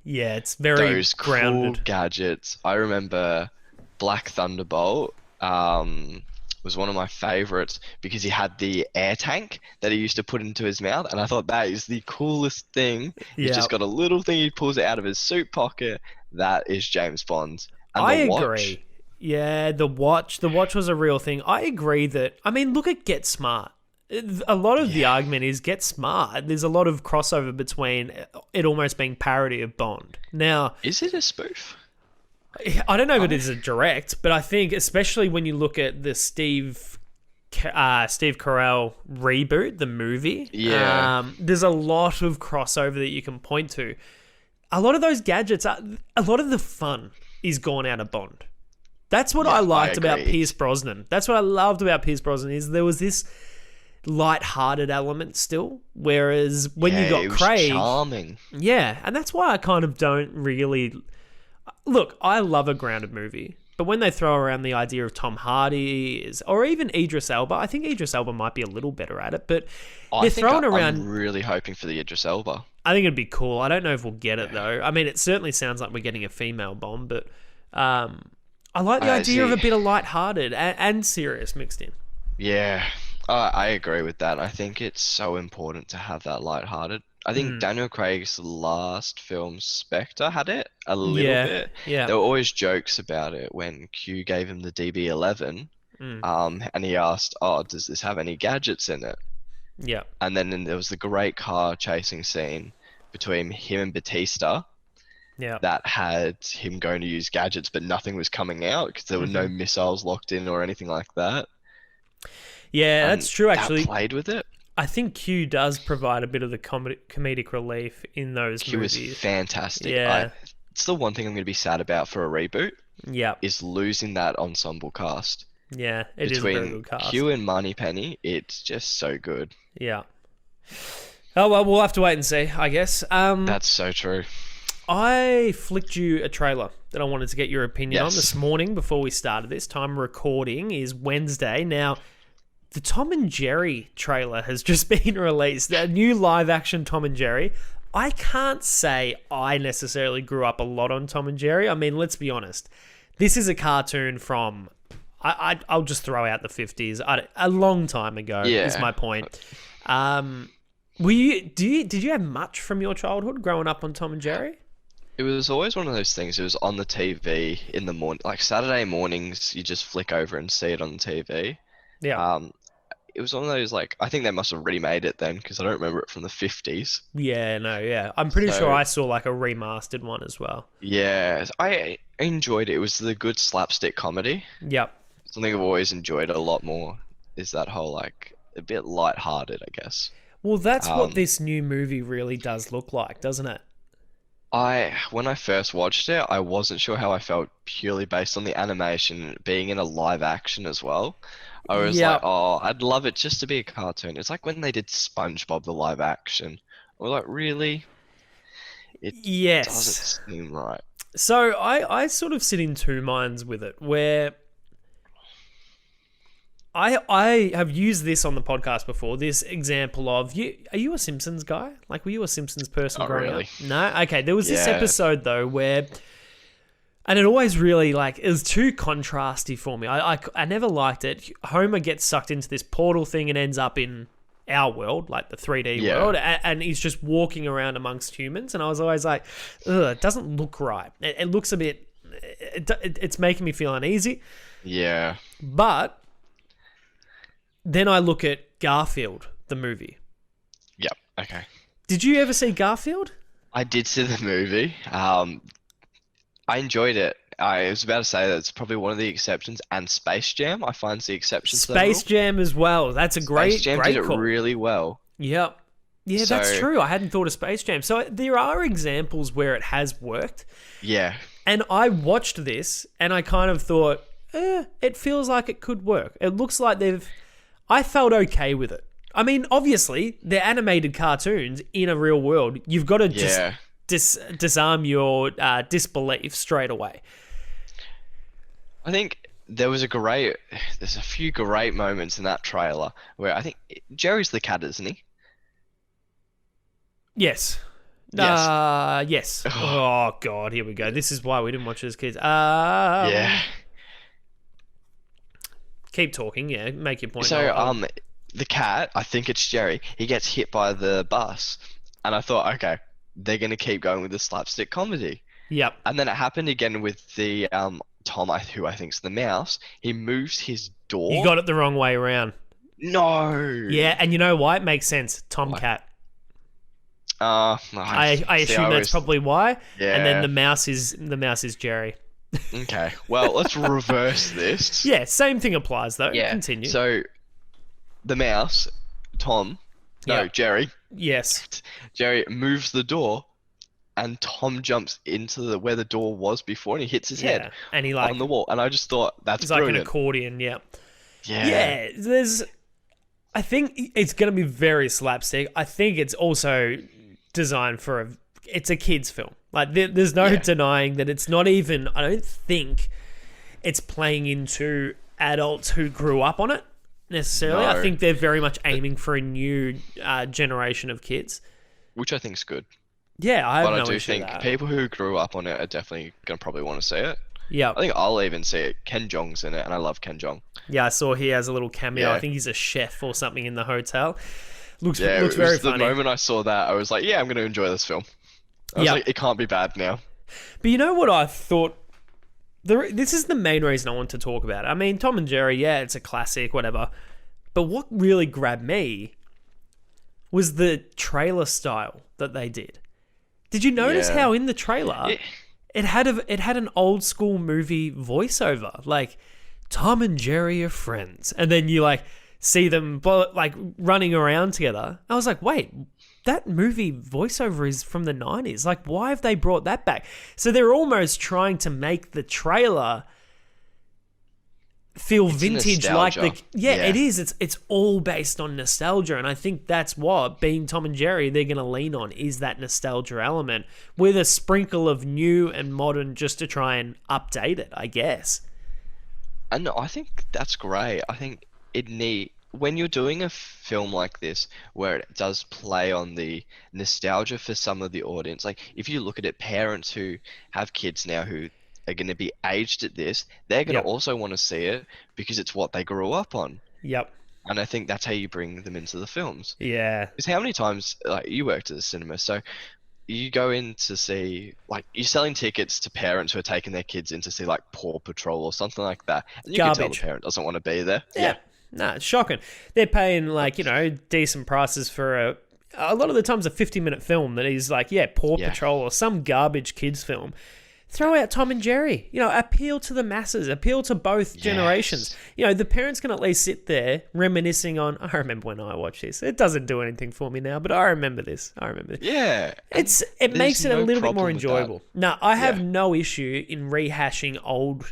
Yeah, it's very those grounded. Cool gadgets. I remember Black Thunderbolt was one of my favorites because he had the air tank that he used to put into his mouth, and I thought that is the coolest thing. He's just got a little thing he pulls it out of his suit pocket. That is James Bond. And I agree. Yeah, the watch. The watch was a real thing. I agree that... I mean, look at Get Smart. A lot of the argument is Get Smart. There's a lot of crossover between it almost being parody of Bond. Now... Is it a spoof? I don't know if it is a direct, but I think especially when you look at the Steve Carell reboot, the movie, there's a lot of crossover that you can point to. A lot of those gadgets, a lot of the fun is gone out of Bond. That's what I liked about Pierce Brosnan. That's what I loved about Pierce Brosnan is there was this light-hearted element still, whereas when you got Craig, charming. Yeah, and that's why I kind of don't really look. I love a grounded movie, but when they throw around the idea of Tom Hardy or even Idris Elba, I think Idris Elba might be a little better at it. But they're throwing around. I'm really hoping for the Idris Elba. I think it'd be cool. I don't know if we'll get it though. I mean, it certainly sounds like we're getting a female Bond, but. I like the idea of a bit of lighthearted and serious mixed in. Yeah, I agree with that. I think it's so important to have that lighthearted. I think Daniel Craig's last film, Spectre, had it a little bit. Yeah. There were always jokes about it when Q gave him the DB11, and he asked, "Oh, does this have any gadgets in it?" Yeah. And then there was the great car chasing scene between him and Batista. Yeah. That had him going to use gadgets, but nothing was coming out because there were no missiles locked in or anything like that. Yeah, that's true, actually. That played with it. I think Q does provide a bit of the comedic relief in those movies. Q was fantastic. Yeah. It's the one thing I'm going to be sad about for a reboot. Yeah. Is losing that ensemble cast. Yeah, it is a very good cast. Q and Moneypenny, it's just so good. Yeah. Oh, well, we'll have to wait and see, I guess. That's so true. I flicked you a trailer that I wanted to get your opinion on this morning before we started this. Time recording is Wednesday. Now, the Tom and Jerry trailer has just been released. A new live-action Tom and Jerry. I can't say I necessarily grew up a lot on Tom and Jerry. I mean, let's be honest. This is a cartoon from... I'll just throw out the 50s. A long time ago is my point. Did you have much from your childhood growing up on Tom and Jerry? It was always one of those things. It was on the TV in the morning, like Saturday mornings. You just flick over and see it on the TV. Yeah. It was one of those like I think they must have remade it then because I don't remember it from the 50s. Yeah, no, yeah. I'm pretty sure I saw like a remastered one as well. Yeah, I enjoyed it. It was the good slapstick comedy. Yep. Something I've always enjoyed a lot more is that whole like a bit lighthearted, I guess. Well, that's what this new movie really does look like, doesn't it? When I first watched it, I wasn't sure how I felt purely based on the animation being in a live action as well. I was like, oh, I'd love it just to be a cartoon. It's like when they did SpongeBob, the live action. I was like, really? It doesn't seem right. So I sort of sit in two minds with it, where I have used this on the podcast before, this example of, are you a Simpsons guy? Like, were you a Simpsons person growing up? No? Okay, there was this episode, though, where... And it always really, like, it was too contrasty for me. I never liked it. Homer gets sucked into this portal thing and ends up in our world, like the 3D world, and he's just walking around amongst humans. And I was always like, ugh, it doesn't look right. It looks a bit... It's making me feel uneasy. Yeah. But... Then I look at Garfield, the movie. Yep. Okay. Did you ever see Garfield? I did see the movie. I enjoyed it. I was about to say that's probably one of the exceptions, and Space Jam I find the exception to that rule. Space Jam as well. That's a Space Jam great did it call. really well. Yep. Yeah, that's So- true. I hadn't thought of Space Jam. So there are examples where it has worked. Yeah, And I watched this and I kind of thought, it feels like it could work. It looks like I felt okay with it. I mean, obviously, they're animated cartoons in a real world. You've got to just yeah. disarm your disbelief straight away. I think there's a few great moments in that trailer where I think Jerry's the cat, isn't he? Yes. Yes. Yes. Oh, God, here we go. This is why we didn't watch it as kids. Yeah. Keep talking, yeah. Make your point. So, the cat, I think it's Jerry, he gets hit by the bus. And I thought, okay, they're going to keep going with the slapstick comedy. Yep. And then it happened again with the Tom, who I think's the mouse. He moves his door. You got it the wrong way around. No. Yeah, and you know why? It makes sense. Tomcat. No, I see, assume that's probably why. Yeah. And then the mouse is Jerry. Okay. Well, let's reverse this. Yeah, same thing applies though. Yeah. Continue. So, the mouse, Tom, no, Yeah. Jerry. Yes. Jerry moves the door, and Tom jumps into where the door was before, and he hits his head And he on the wall. And I just thought that's it's like an brilliant. accordion. Yeah. Yeah. Yeah. I think it's going to be very slapstick. I think it's also designed for it's a kids film. Like there's no denying that it's not even. I don't think it's playing into adults who grew up on it necessarily. No. I think they're very much aiming for a new generation of kids. Which I think's good. Yeah, I have But no I do issue with think that. people who grew up on it are definitely going to probably want to see it. Yeah, I think I'll even see it. Ken Jeong's in it, and I love Ken Jeong. yeah. I saw he has a little cameo. Yeah. I think he's a chef or something in the hotel. Looks Yeah, looks it very was the funny. moment I saw that, I was like, yeah, I'm going to enjoy this film. I was Yeah. like, it can't be bad now. But you know what I thought? This is the main reason I want to talk about it. I mean, Tom and Jerry, yeah, it's a classic, whatever. But what really grabbed me was the trailer style that they did. Did you notice Yeah. how in the trailer it had an old school movie voiceover, like Tom and Jerry are friends, and then you like see them like running around together. I was like, wait, that movie voiceover is from the 90s. Like, why have they brought that back? So they're almost trying to make the trailer feel It's vintage, like nostalgia. yeah, Yeah. it is. It's all based on nostalgia, and I think that's what being Tom and Jerry they're going to lean on is that nostalgia element with a sprinkle of new and modern just to try and update it, I guess. And I think that's great. I think when you're doing a film like this where it does play on the nostalgia for some of the audience, like if you look at it, parents who have kids now who are going to be aged at this, they're going to Yep. also want to see it because it's what they grew up on. Yep. And I think that's how you bring them into the films. Yeah. Because how many times, like, you worked at the cinema, so you go in to see, like, you're selling tickets to parents who are taking their kids in to see, like, Paw Patrol or something like that. And you can tell Garbage. the parent doesn't want to be there. Yeah. Nah, it's shocking. They're paying like, decent prices for a lot of the times a 50-minute film that is like, Paw Yeah. Patrol or some garbage kids film. Throw out Tom and Jerry. Appeal to the masses. Appeal to both generations. The parents can at least sit there reminiscing on, I remember when I watched this. It doesn't do anything for me now, but I remember this. Yeah. It makes it a no little bit more problem with that. enjoyable. No, I have Yeah. no issue in rehashing old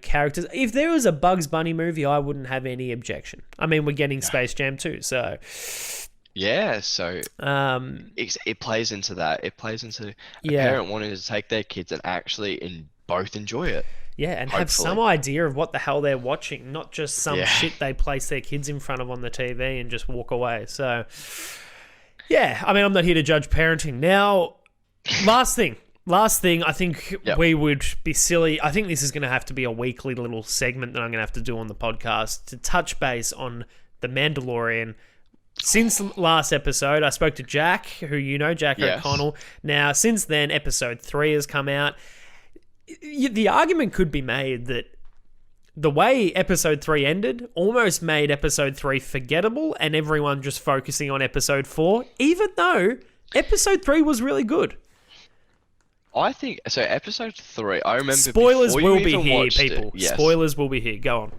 characters. If there was a Bugs Bunny movie, I wouldn't have any objection. I mean, we're getting Space Jam too, so Yeah, so it plays into that. It plays into a Yeah. parent wanting to take their kids and actually both enjoy it. yeah, and have Hopefully. some idea of what the hell they're watching, not just some Yeah. shit they place their kids in front of on the TV and just walk away. So, yeah, I mean, I'm not here to judge parenting. Now, last thing, I think Yep. we would be silly. I think this is going to have to be a weekly little segment that I'm going to have to do on the podcast to touch base on The Mandalorian. Since last episode, I spoke to Jack, who Jack Yes. O'Connell. Now, since then, episode 3 has come out. The argument could be made that the way episode 3 ended almost made episode 3 forgettable and everyone just focusing on episode 4, even though episode 3 was really good. I think so. Episode 3. I remember Spoilers before you will be even here, watched people. it. Yes. Spoilers will be here. Go on.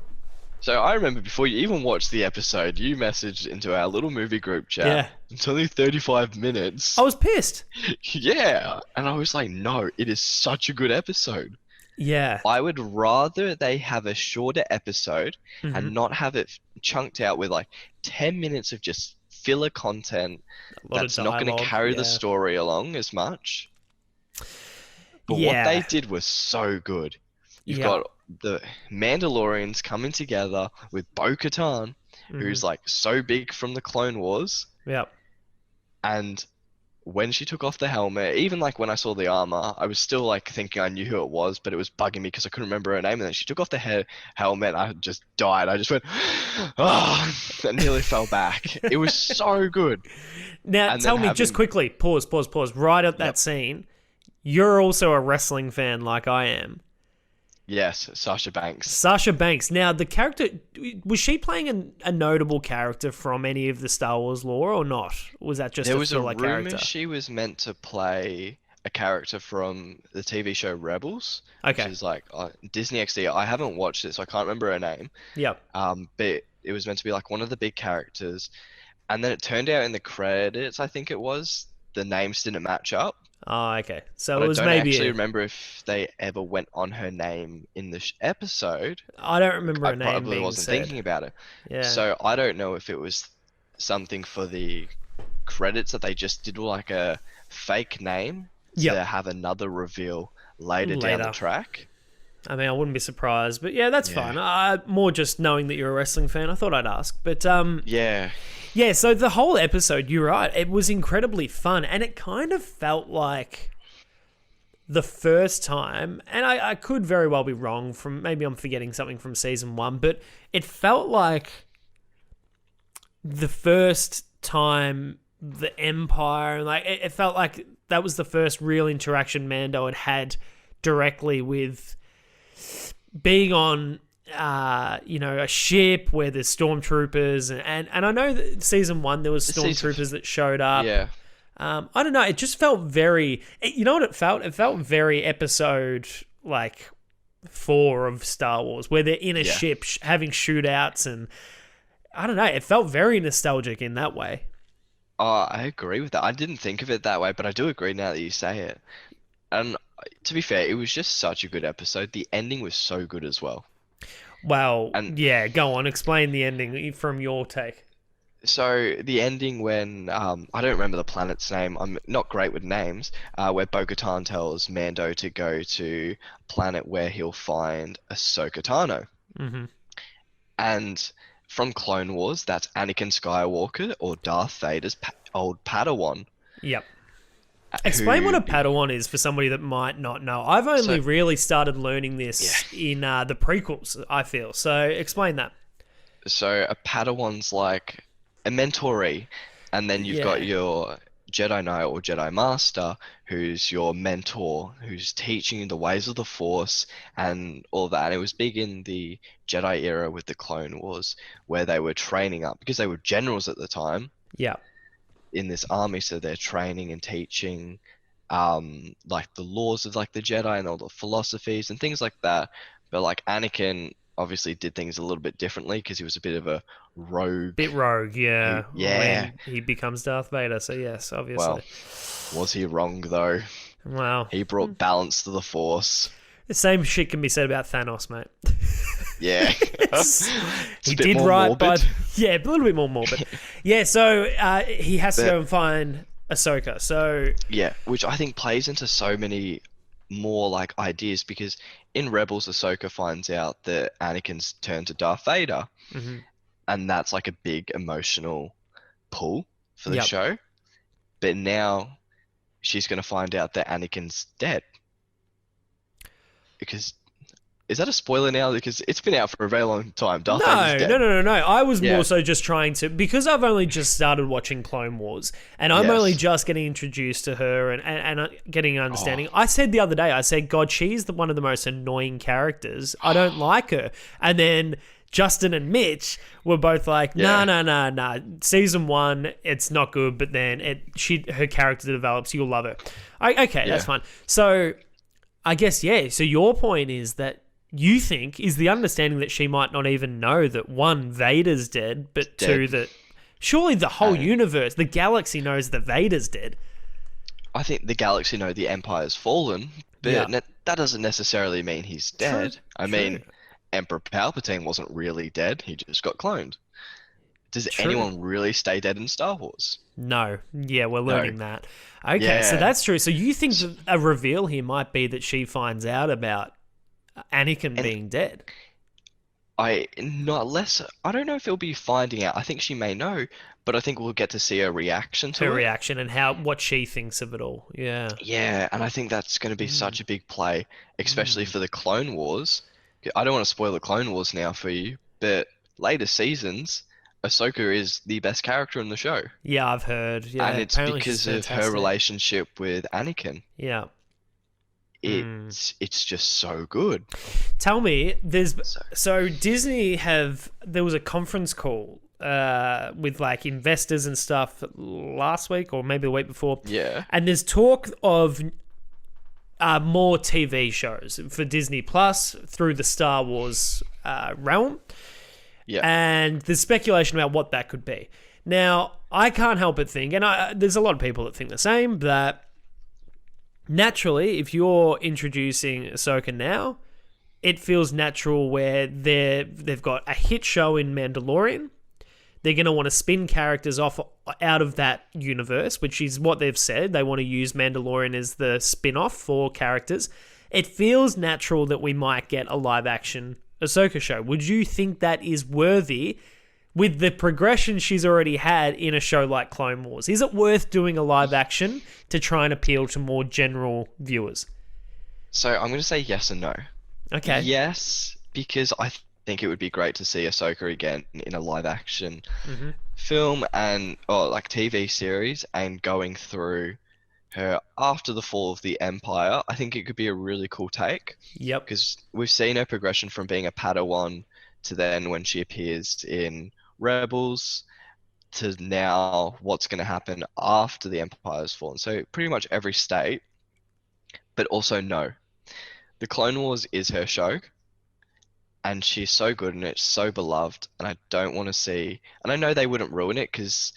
So I remember before you even watched the episode, you messaged into our little movie group chat. Yeah. It's only 35 minutes. I was pissed. Yeah. And I was like, no, it is such a good episode. Yeah. I would rather they have a shorter episode and not have it chunked out with like 10 minutes of just filler content that's not going to carry the story along as much. But what they did was so good. You've got the Mandalorians coming together with Bo-Katan, who's like so big from the Clone Wars. Yep. And when she took off the helmet, even like when I saw the armor, I was still like thinking I knew who it was, but it was bugging me because I couldn't remember her name. And then she took off the helmet, and I just died. I just went, oh, and nearly fell back. It was so good. Now, tell me, just quickly, pause, right at that scene. You're also a wrestling fan like I am. Yes, Sasha Banks. Sasha Banks. Now, the character, was she playing a notable character from any of the Star Wars lore or not? Or was that just a filler character? There was a rumor she was meant to play a character from the TV show Rebels. Okay. Which is like Disney XD. I haven't watched it, so I can't remember her name. Yep. But it was meant to be like one of the big characters. And then it turned out in the credits, I think it was, the names didn't match up. Oh, okay. So but it was I don't maybe actually remember if they ever went on her name in the episode. I don't remember her name. I probably being wasn't said. thinking about it. Yeah. So I don't know if it was something for the credits that they just did like a fake name to have another reveal later down the track. I mean, I wouldn't be surprised, but yeah, that's fine. More just knowing that you're a wrestling fan, I thought I'd ask. But yeah, so the whole episode, you're right, it was incredibly fun, and it kind of felt like the first time, and I could very well be wrong, maybe I'm forgetting something from season 1, but it felt like the first time the Empire, like it felt like that was the first real interaction Mando had directly with being on a ship where there's stormtroopers, and I know that season 1 there was stormtroopers that showed up. Yeah. I don't know. It just felt very. You know what it felt? It felt very episode like 4 of Star Wars, where they're in a ship having shootouts, and I don't know. It felt very nostalgic in that way. Oh, I agree with that. I didn't think of it that way, but I do agree now that you say it. And to be fair, it was just such a good episode. The ending was so good as well. Well, go on. Explain the ending from your take. So the ending when, I don't remember the planet's name, I'm not great with names, where Bo-Katan tells Mando to go to a planet where he'll find Ahsoka Tano. Mm-hmm. And from Clone Wars, that's Anakin Skywalker or Darth Vader's old Padawan. Yep. Explain what a Padawan is for somebody that might not know. I've only really started learning this in the prequels, I feel. So explain that. So a Padawan's like a mentoree, and then you've got your Jedi Knight or Jedi Master, who's your mentor, who's teaching you the ways of the Force and all that. And it was big in the Jedi era with the Clone Wars, where they were training up, because they were generals at the time. Yeah. In this army, so they're training and teaching like the laws of like the Jedi and all the philosophies and things like that. But like Anakin obviously did things a little bit differently because he was a bit of a rogue. Bit rogue, yeah. Yeah. When he becomes Darth Vader, so yes, obviously. Well, was he wrong though? Wow. He brought balance to the Force. The same shit can be said about Thanos, mate. Yeah. He did right, but yeah, a little bit more morbid. Yeah, so he has to go and find Ahsoka. So yeah, which I think plays into so many more like ideas, because in Rebels, Ahsoka finds out that Anakin's turned to Darth Vader, and that's like a big emotional pull for the show. But now she's going to find out that Anakin's dead. Because is that a spoiler now? Because it's been out for a very long time. Darth Vader's dead. No. I was more so just trying to, because I've only just started watching Clone Wars, and I'm only just getting introduced to her and getting an understanding. I said the other day, God, she's one of the most annoying characters. I don't like her. And then Justin and Mitch were both like, nah. Season 1, it's not good, but then her character develops. You'll love it. Okay, that's fine. So I guess, so your point is that you think is the understanding that she might not even know that, one, Vader's dead, but two, that surely the whole universe, the galaxy knows that Vader's dead. I think the galaxy know the Empire's fallen, but that doesn't necessarily mean he's dead. I mean, Emperor Palpatine wasn't really dead. He just got cloned. Does anyone really stay dead in Star Wars? No. Yeah, we're learning that. Okay, so that's true. So you think a reveal here might be that she finds out about Anakin being dead? I don't know if it'll be finding out. I think she may know, but I think we'll get to see her reaction to it. Her reaction and what she thinks of it all. Yeah. Yeah, and I think that's going to be such a big play, especially for the Clone Wars. I don't want to spoil the Clone Wars now for you, but later seasons, Ahsoka is the best character in the show. Yeah, I've heard. Yeah, and it's because of her relationship with Anakin. Yeah. It's just so good. Tell me, so Disney there was a conference call with like investors and stuff last week or maybe the week before. Yeah. And there's talk of more TV shows for Disney Plus through the Star Wars realm. Yeah. And there's speculation about what that could be. Now, I can't help but think, and there's a lot of people that think the same, that naturally, if you're introducing Ahsoka now, it feels natural where they've got a hit show in Mandalorian. They're going to want to spin characters off out of that universe, which is what they've said. They want to use Mandalorian as the spin-off for characters. It feels natural that we might get a live-action Ahsoka show. Would you think that is worthy with the progression she's already had in a show like Clone Wars? Is it worth doing a live-action to try and appeal to more general viewers? So I'm going to say yes and no. Okay. Yes, because I think it would be great to see Ahsoka again in a live-action film or like TV series, and going through her after the fall of the Empire. I think it could be a really cool take. Yep. Because we've seen her progression from being a Padawan to then when she appears in Rebels to now what's going to happen after the Empire's fallen. So pretty much every state, but also no. The Clone Wars is her show, and she's so good and it's so beloved, and I don't want to see, and I know they wouldn't ruin it because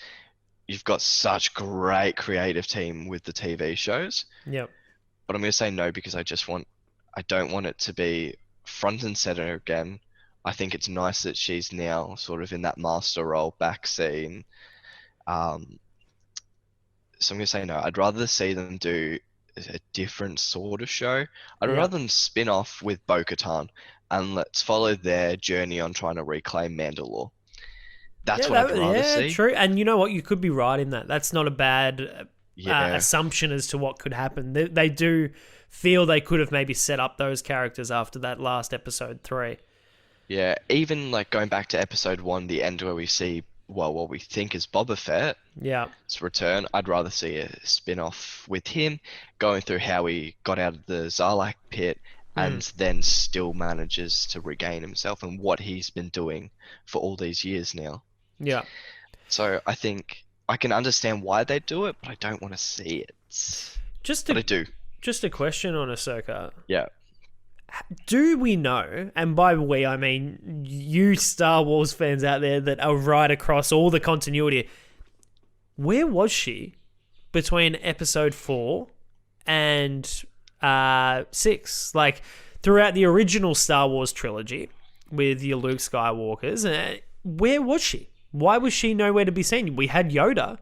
you've got such great creative team with the TV shows. Yep. But I'm going to say no because I don't want it to be front and center again. I think it's nice that she's now sort of in that master role back scene. So I'm going to say no. I'd rather see them do a different sort of show. I'd rather them spin off with Bo-Katan and let's follow their journey on trying to reclaim Mandalore. That's what I'd rather see. True. And you know what? You could be right in that. That's not a bad assumption as to what could happen. They do feel they could have maybe set up those characters after that last episode 3. Yeah, even like going back to episode 1, the end where we see what we think is Boba Fett. Yeah. His return. I'd rather see a spin-off with him going through how he got out of the Sarlacc pit and then still manages to regain himself and what he's been doing for all these years now. Yeah. So I think I can understand why they do it, but I don't want to see it. But I do. Just a question on Ahsoka. Yeah. Do we know, and by we I mean you Star Wars fans out there that are right across all the continuity, where was she between episode 4 and 6? Like, throughout the original Star Wars trilogy with your Luke Skywalkers, where was she? Why was she nowhere to be seen? We had Yoda.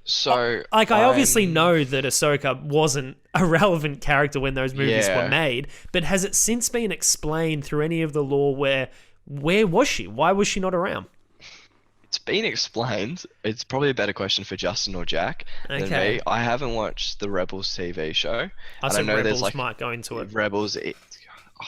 So, I obviously know that Ahsoka wasn't a relevant character when those movies were made, but has it since been explained through any of the lore where was she? Why was she not around? It's been explained. It's probably a better question for Justin or Jack than me. I haven't watched the Rebels TV show. I know Rebels might go into it. Rebels,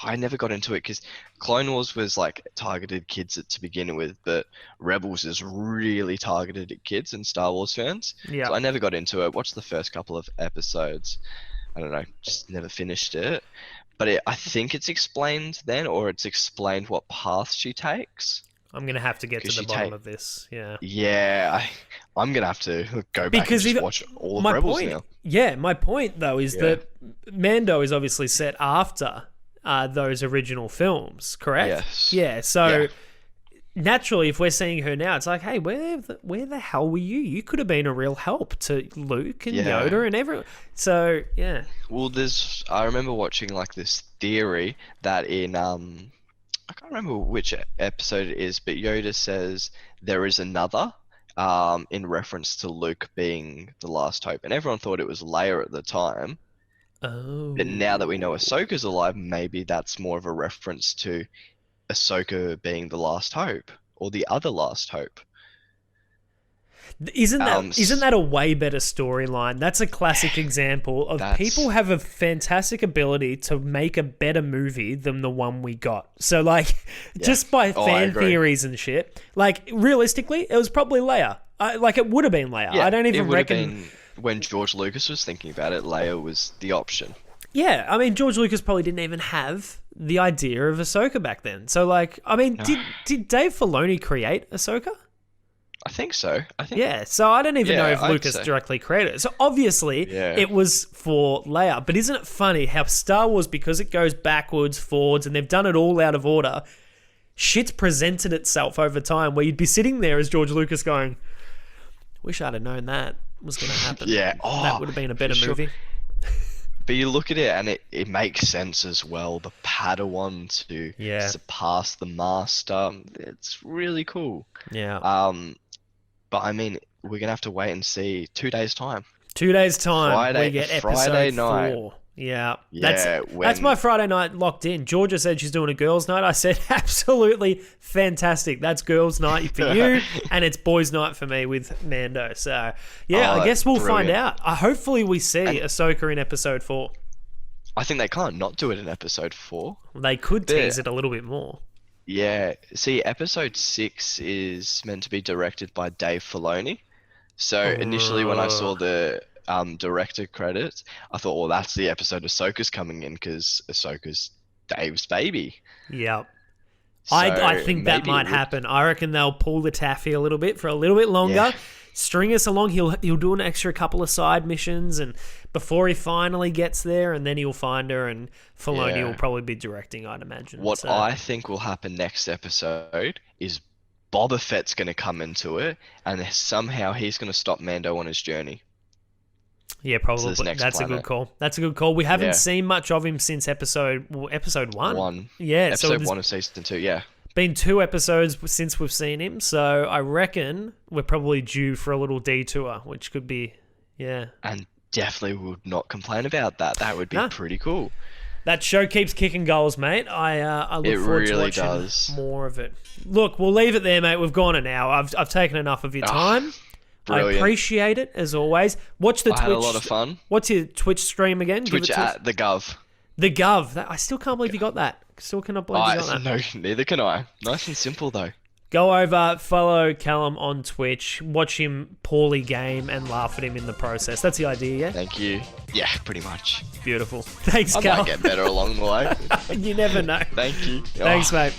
I never got into it because Clone Wars was like targeted kids to begin with, but Rebels is really targeted at kids and Star Wars fans. Yeah. So I never got into it. Watched the first couple of episodes. I don't know, just never finished it. but I think it's explained then, or it's explained what path she takes. I'm going to have to get to 'Cause the you bottom take- of this. Yeah. Yeah, I'm gonna have to go back Because and just even- watch all of My Rebels point, now. yeah, my point though is Yeah. that Mando is obviously set after those original films, correct? Yes. Yeah. So Yeah. naturally, if we're seeing her now, it's like, hey, where the hell were you? You could have been a real help to Luke and Yeah. Yoda and everyone. So yeah, Well, I remember watching like this theory that I can't remember which episode it is, but Yoda says there is another, in reference to Luke being the last hope, and everyone thought it was Leia at the time. oh, But now that we know Ahsoka's alive, maybe that's more of a reference to Ahsoka being the last hope, or the other last hope. Isn't Um, that a way better storyline? That's a classic example of That's- people have a fantastic ability to make a better movie than the one we got. So like, just by Oh, I fan agree. theories and shit, like realistically, it was probably Leia. Like it would have been Leia. Yeah, I don't it even would have reckon. been when George Lucas was thinking about it, Leia was the option. Yeah, I mean George Lucas probably didn't even have the idea of Ahsoka back then. So like, I mean, did Dave Filoni create Ahsoka? I think so. I think Yeah, so I don't even know Yeah, if I'd Lucas say. directly created it. So obviously, Yeah. it was for Leia. But isn't it funny how Star Wars, because it goes backwards, forwards, and they've done it all out of order, shit's presented itself over time where you'd be sitting there as George Lucas going, wish I'd have known that was going to happen. Yeah. That Oh, would have been a better sure. movie. But you look at it and it makes sense as well. The Padawan to Yeah. surpass the Master. It's really cool. Yeah. But I mean, we're gonna have to wait and see 2 days time. 2 days' time, Friday- we get Friday episode night. 4. Yeah. Yeah, That's when- my Friday night locked in. Georgia said she's doing a girls' night. I said, absolutely fantastic. That's girls' night for you, and it's boys' night for me with Mando. So, yeah, Oh, I guess we'll find brilliant. out. Hopefully we see Ahsoka in episode 4. I think they can't not do it in episode 4. They could Yeah. tease it a little bit more. Yeah. See, episode 6 is meant to be directed by Dave Filoni. So initially when I saw the director credits, I thought, well, that's the episode Ahsoka's coming in because Ahsoka's Dave's baby. Yep. So I think that maybe might it would- happen. I reckon they'll pull the taffy a little bit for a little bit longer. Yeah. String us along. He'll do an extra couple of side missions, and before he finally gets there, and then he'll find her, and Filoni Yeah. will probably be directing, I'd imagine. What So, I think will happen next episode is Boba Fett's going to come into it, and somehow he's going to stop Mando on his journey. yeah, probably. his next That's a planet. good call. That's a good call. We haven't Yeah. seen much of him since episode 1. One. Yeah, so Episode there's 1 of season 2, yeah. been 2 episodes since we've seen him, so I reckon we're probably due for a little detour, which could be, yeah. And definitely would not complain about that. That would be Nah. pretty cool. That show keeps kicking goals, mate. I look It forward to really watching does. more of it. Look, we'll leave it there, mate. We've gone an hour. I've taken enough of your time. I Brilliant. appreciate it as always. Watch the I Twitch. had a lot of fun. What's your Twitch stream again? Give Twitch it to us. at the Gov. The Gov. I still can't believe you got that. Still cannot believe you got that. No, neither can I. Nice and simple though. Go over, follow Callum on Twitch, watch him poorly game, and laugh at him in the process. That's the idea, yeah? Thank you. Yeah, pretty much. Beautiful. Thanks, I Callum. might get better along the way. You never know. Thank you. Thanks, Oh. mate.